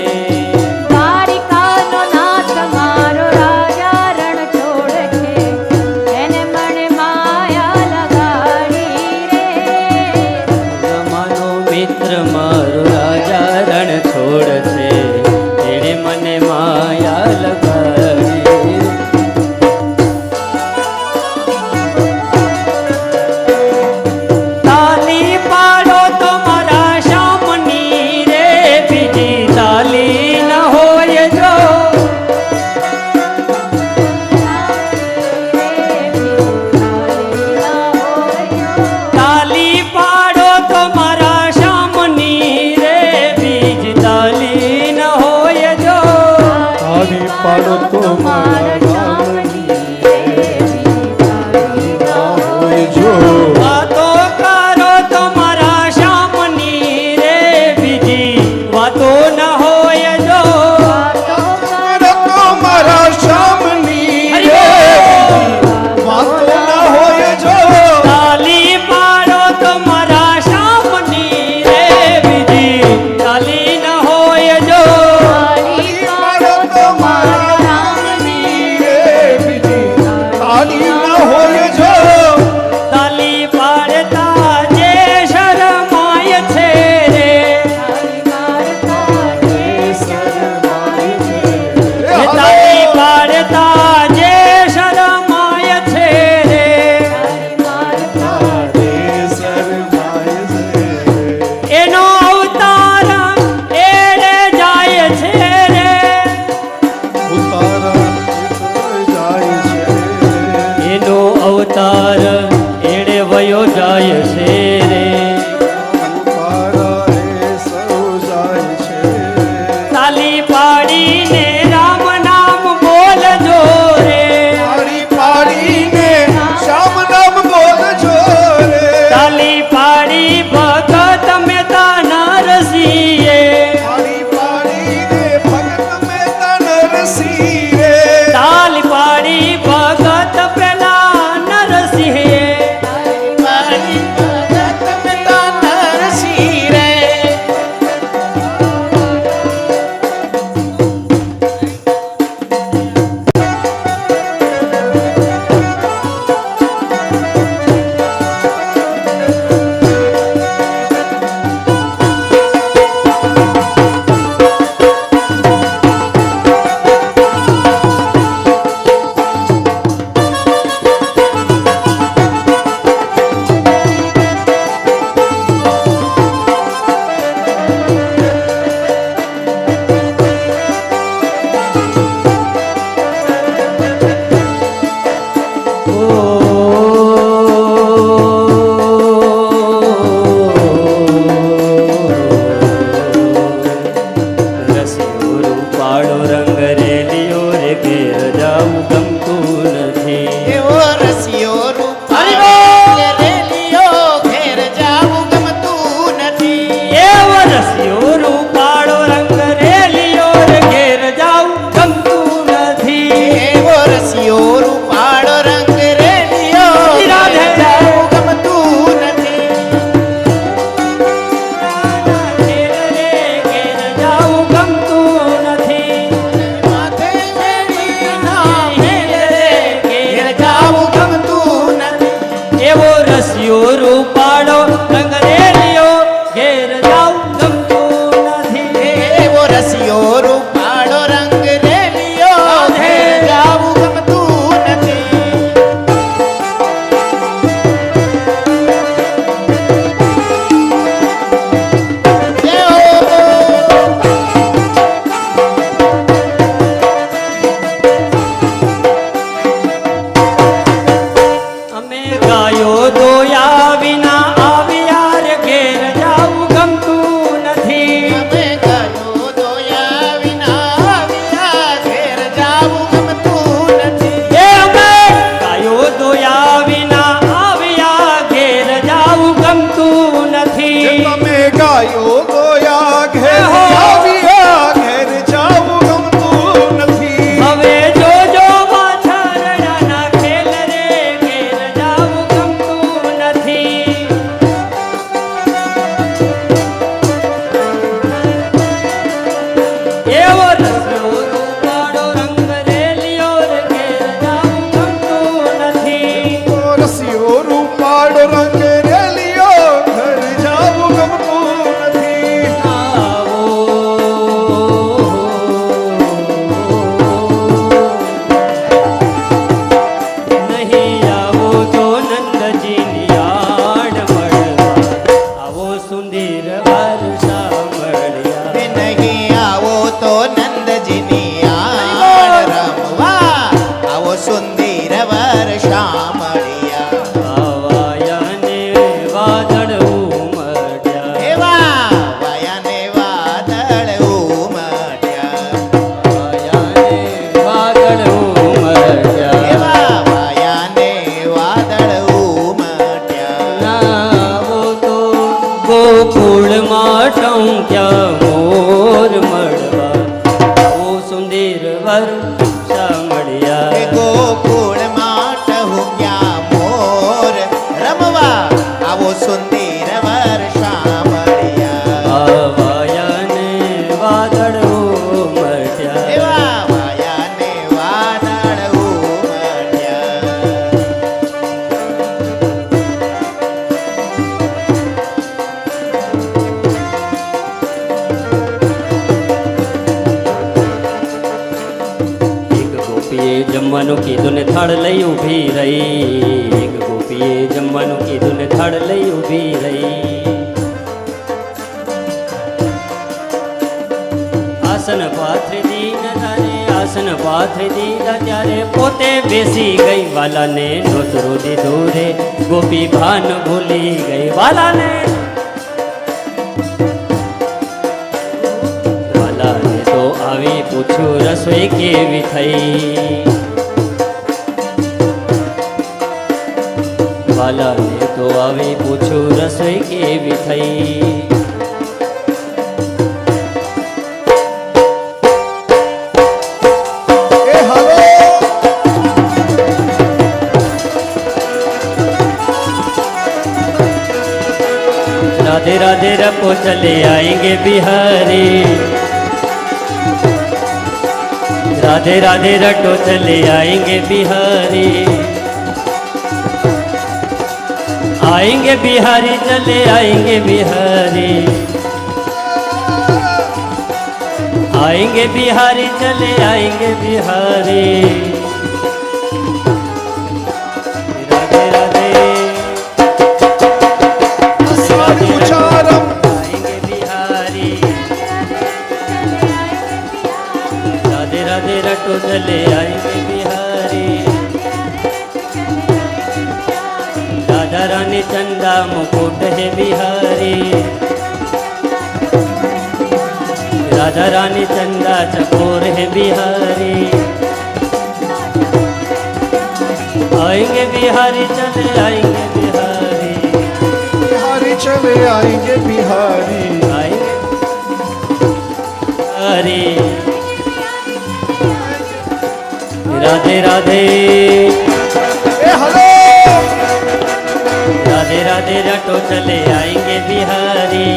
દ્વારિકાનો નાથ મારો રાજા રણ છોડ છે, એને મને માયા લગાડી રે. સુદામાનો મિત્ર મારો રાજા રણ છોડ છે, એણે મને માયા લગાડી રે. તાલી પાડો તો મારા શામની રે, બીજી તાલી ન હોય જો. તાલી પાડો તો મારા શામની રે, બીજી તાલી ન હોય જો. તાળી પાડો તો મારા રામની હોય જો. વાતો કરો તો મારા શામની રે, બીજી વાતો ન હોય જો. તારો તો મારા શામની રે, વાતો ના હોય જો. તાલી પાડો તો મારા શામની રે, બીજી તાલી ન હોય જો. તાળી પાડો તો મારા રામની રે, રૂપાળો રંગ રેલિયો રે ઘેર જાવું ગમતું નથી. એવો રસિયો હરિ રૂપાળો રેલિયો ઘેર જાવું ગમતું નથી. એવો રસિયો રૂપાળો રંગ રેલિયો રે ઘેર જાવું ગમતું નથી. એવો રસિયો રૂપાળો રંગ રેલિયો રાધે ઘેર જાવું ગમતું નથી. ઘેર જાવું ગમતું નથી. માથે વેણીના મેળે ઘેર જાવું ગમતું નથી. એવો રસિયો રૂપાળો રંગ રેલિયો ઘેર જાવું ગમતું નથી. એવો રસિયો રૂપાળો રંગ રેલિયો ઘેર જાવું ગમતું નથી. અમે ગાયો દોયા વિના આવ્યા રે ઘેર જાવું ગમતું નથી. અમે ગાયો દોયા વિના આવ્યા ઘેર જાવું ગમતું નથી. એ અમે ગાયો દોયા વિના આવ્યા ઘેર જાવું ગમતું નથી. તમે ગાયો ગોયા ઘેર આવ્યા ઘેર જાવું ગમતું નથી. હવે જોજો વાછરડાના ખેલ રે ઘેર જાવું ગમતું નથી. એવો રસ્યો રૂપાળો રંગ રેલિયો રે ઘેર જાવું ગમતું નથી. રસિયો રૂપાળો રંગ રેલિયો ઘર જાવું ગમતું નથી. નહીં આવો તો નંદજીની આડ મળવા આવો સુંદર વર્ષા મળ્યા. નહીં આવો તો નંદજીની આડ રમવા આવો સુંદર વર્ષા મળ્યા. આવાયાને વાદળ ઉમટ્યા. એવા વાયાને વાદળ ઉમટ્યા. આવાયાને વાદળ ઉમટ્યા. એવા વાયાને વાદળ ઉમટ્યા. નાવો તો ગોકુળમાં ટંક્યા મોર મળવા આવો સુંદર વર્ષા એ મળ્યા. ગોકુળમાં ટહુક્યા મોર રમવા આવો સુંદર વર્ષા મળ્યા. આવાયાને વાદળ ઉમટ્યા. એવા વાયાને વાદળ ઉમટ્યા. એક ગોપીએ જમવાનું કીધું ને થાળ લઈ ઊભી રહી. એક ગોપીએ જમવાનું કીધું ને થાળ લઈ ઊભી રહી. આસન પાથરી દીધા ત્યારે આસન પાથરી દીધા ત્યારે પોતે બેસી ગઈ. વાલાને નોતરો દીધો રે ગોપી ભાન ભૂલી ગઈ. વાલાને વાલાને તો આવી પૂછ્યું રસોઈ કેવી થઈ. વાલાને તો આવી પૂછ્યું રસોઈ કેવી થઈ. એ હાલો राधे राधे रखो चले आएंगे बिहारी. राधे राधे रटो चले आएंगे बिहारी. आएंगे बिहारी चले आएंगे बिहारी. आएंगे बिहारी चले आएंगे बिहारी. राधे राधे સાધુચારમ आएंगे बिहारी. राधे राधे रटो चले आएंगे बिहारी. राधा रानी चंदा मुकुट है बिहारी. राधा रानी चंदा चकोर है बिहारी, आएंगे बिहारी चले आएंगे बिहारी, बिहारी चले आएंगे बिहारी, आएंगे बिहारी। राधे राधे हेलो राधे राधे रटो चले आएंगे बिहारी,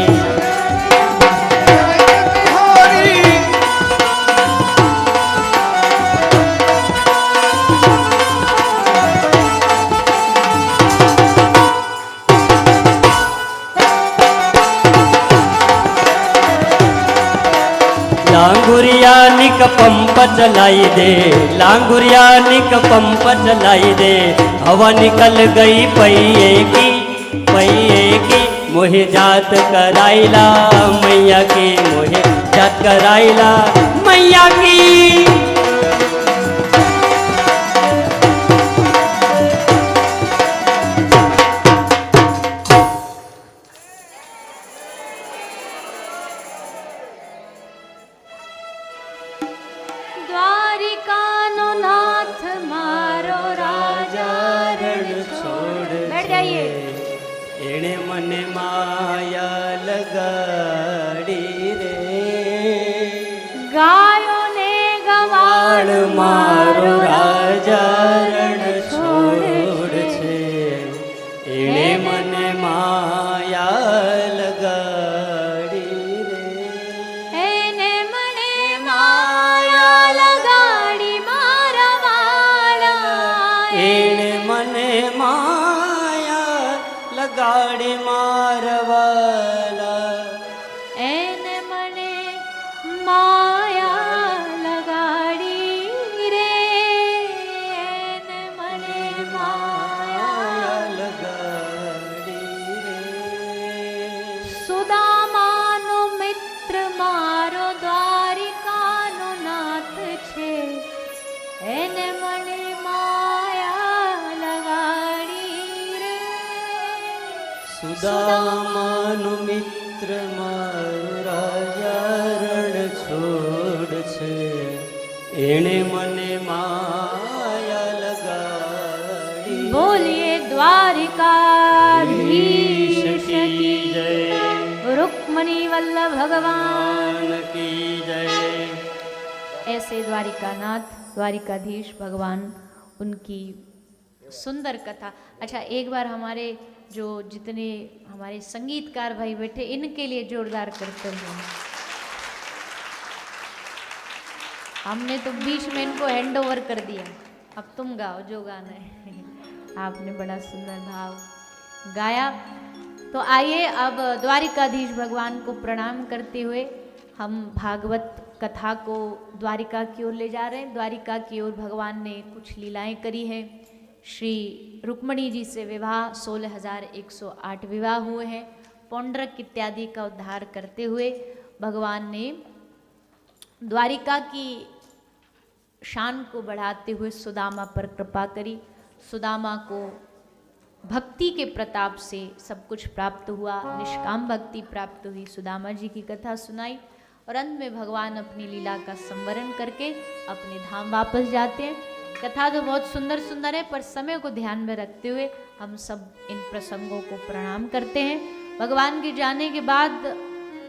बिहारी। लांगुरिया निक पंप चलाई दे, लांगुरिया निक पंप चलाई दे, हवा निकल गई पहिए की मोहे जात कराइला मैया की, मोहे जात कराइला मैया की। द्वारिका नो नाथ मारो राजा रण छोड़। बैठ जाइए। एणे मने माया लगाड़ी रे, गायों ने गवाड़ मारो राजा रण छोड़ छे, एणे मने माया लगाड़ी रे, एने मने माया लगाड़ी मारा वाला, एणे मने माया लगाड़ी मारवाला, एने मने माया लगाड़ी रे, एने मने माया लगाड़ी रे। सुदामानो मित्र मारो द्वारिकानो नाथ छे, एने मने माया लगाड़ी रे। सुदामानु मित्र मारो राजा रण छोड़ छे, एणे मने माया लगाड़ी। बोलिए द्वारिकाधीश की जय, रुक्मणी वल्लभ भगवान। भगवान की जय। ऐसे द्वारिकानाथ द्वारिकाधीश भगवान, उनकी सुंदर कथा। अच्छा, एक बार हमारे जो जितने हमारे संगीतकार भाई बैठे, इनके लिए जोरदार करते हैं। हमने तो बीच में इनको हैंड ओवर कर दिया, अब तुम गाओ जो गाना है। आपने बड़ा सुंदर भाव गाया। तो आइए अब द्वारिकाधीश भगवान को प्रणाम करते हुए हम भागवत कथा को द्वारिका की ओर ले जा रहे हैं। द्वारिका की ओर भगवान ने कुछ लीलाएं करी हैं। श्री रुक्मणी जी से विवाह 16,108 विवाह हुए हैं। पौंड्रक इत्यादि का उद्धार करते हुए भगवान ने द्वारिका की शान को बढ़ाते हुए सुदामा पर कृपा करी। सुदामा को भक्ति के प्रताप से सब कुछ प्राप्त हुआ, निष्काम भक्ति प्राप्त हुई। सुदामा जी की कथा सुनाई और अंत में भगवान अपनी लीला का संवरण करके अपने धाम वापस जाते हैं। कथा तो बहुत सुंदर सुंदर है, पर समय को ध्यान में रखते हुए हम सब इन प्रसंगों को प्रणाम करते हैं। भगवान के जाने के बाद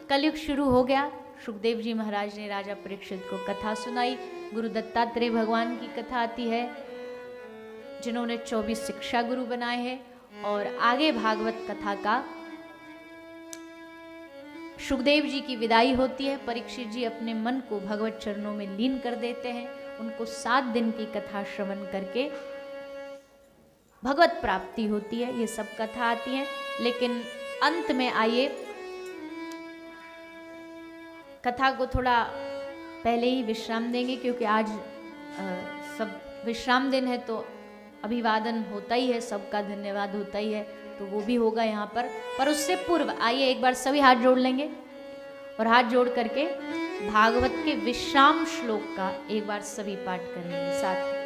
कलयुग शुरू हो गया। सुखदेव जी महाराज ने राजा परीक्षित को कथा सुनाई। गुरु दत्तात्रेय भगवान की कथा आती है, जिन्होंने 24 शिक्षा गुरु बनाए हैं। और आगे भागवत कथा का सुखदेव जी की विदाई होती है। परीक्षित जी अपने मन को भगवत चरणों में लीन कर देते हैं। उनको 7 दिन की कथा श्रवण करके भगवत प्राप्ति होती है। ये सब कथा आती है, लेकिन अंत में आइए कथा को थोड़ा पहले ही विश्राम देंगे, क्योंकि आज सब विश्राम दिन है, तो अभिवादन होता ही है, सबका धन्यवाद होता ही है, तो वो भी होगा यहाँ पर उससे पूर्व आइए एक बार सभी हाथ जोड़ लेंगे और हाथ जोड़ करके भागवत के विश्राम श्लोक का एक बार सभी पाठ करेंगे साथ में।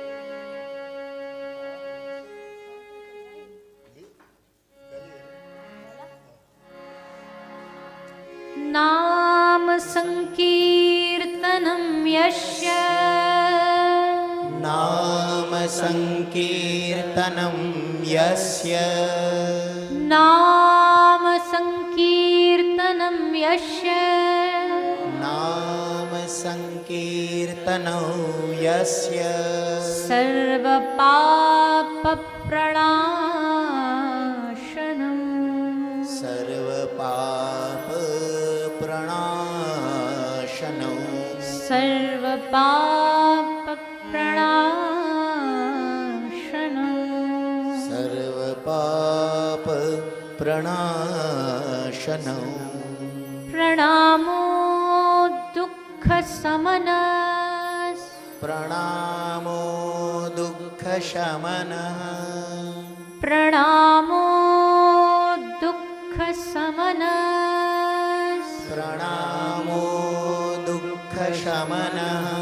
नाम संकीर्तनं यस्य नाम संकीर्तनं यस्य नाम संकीर्तनं यस्य नाम संकीर्तनो यस्य सर्वपापप्रणाशनम् सर्वपापप्रणाशनो सर्वपापप्रणाशनम् सर्वपापप्रणाशनो प्रणामो दुःखशमनः प्रणामो दुःखशमनः प्रणामो दुःखशमनः प्रणामो दुःखशमनः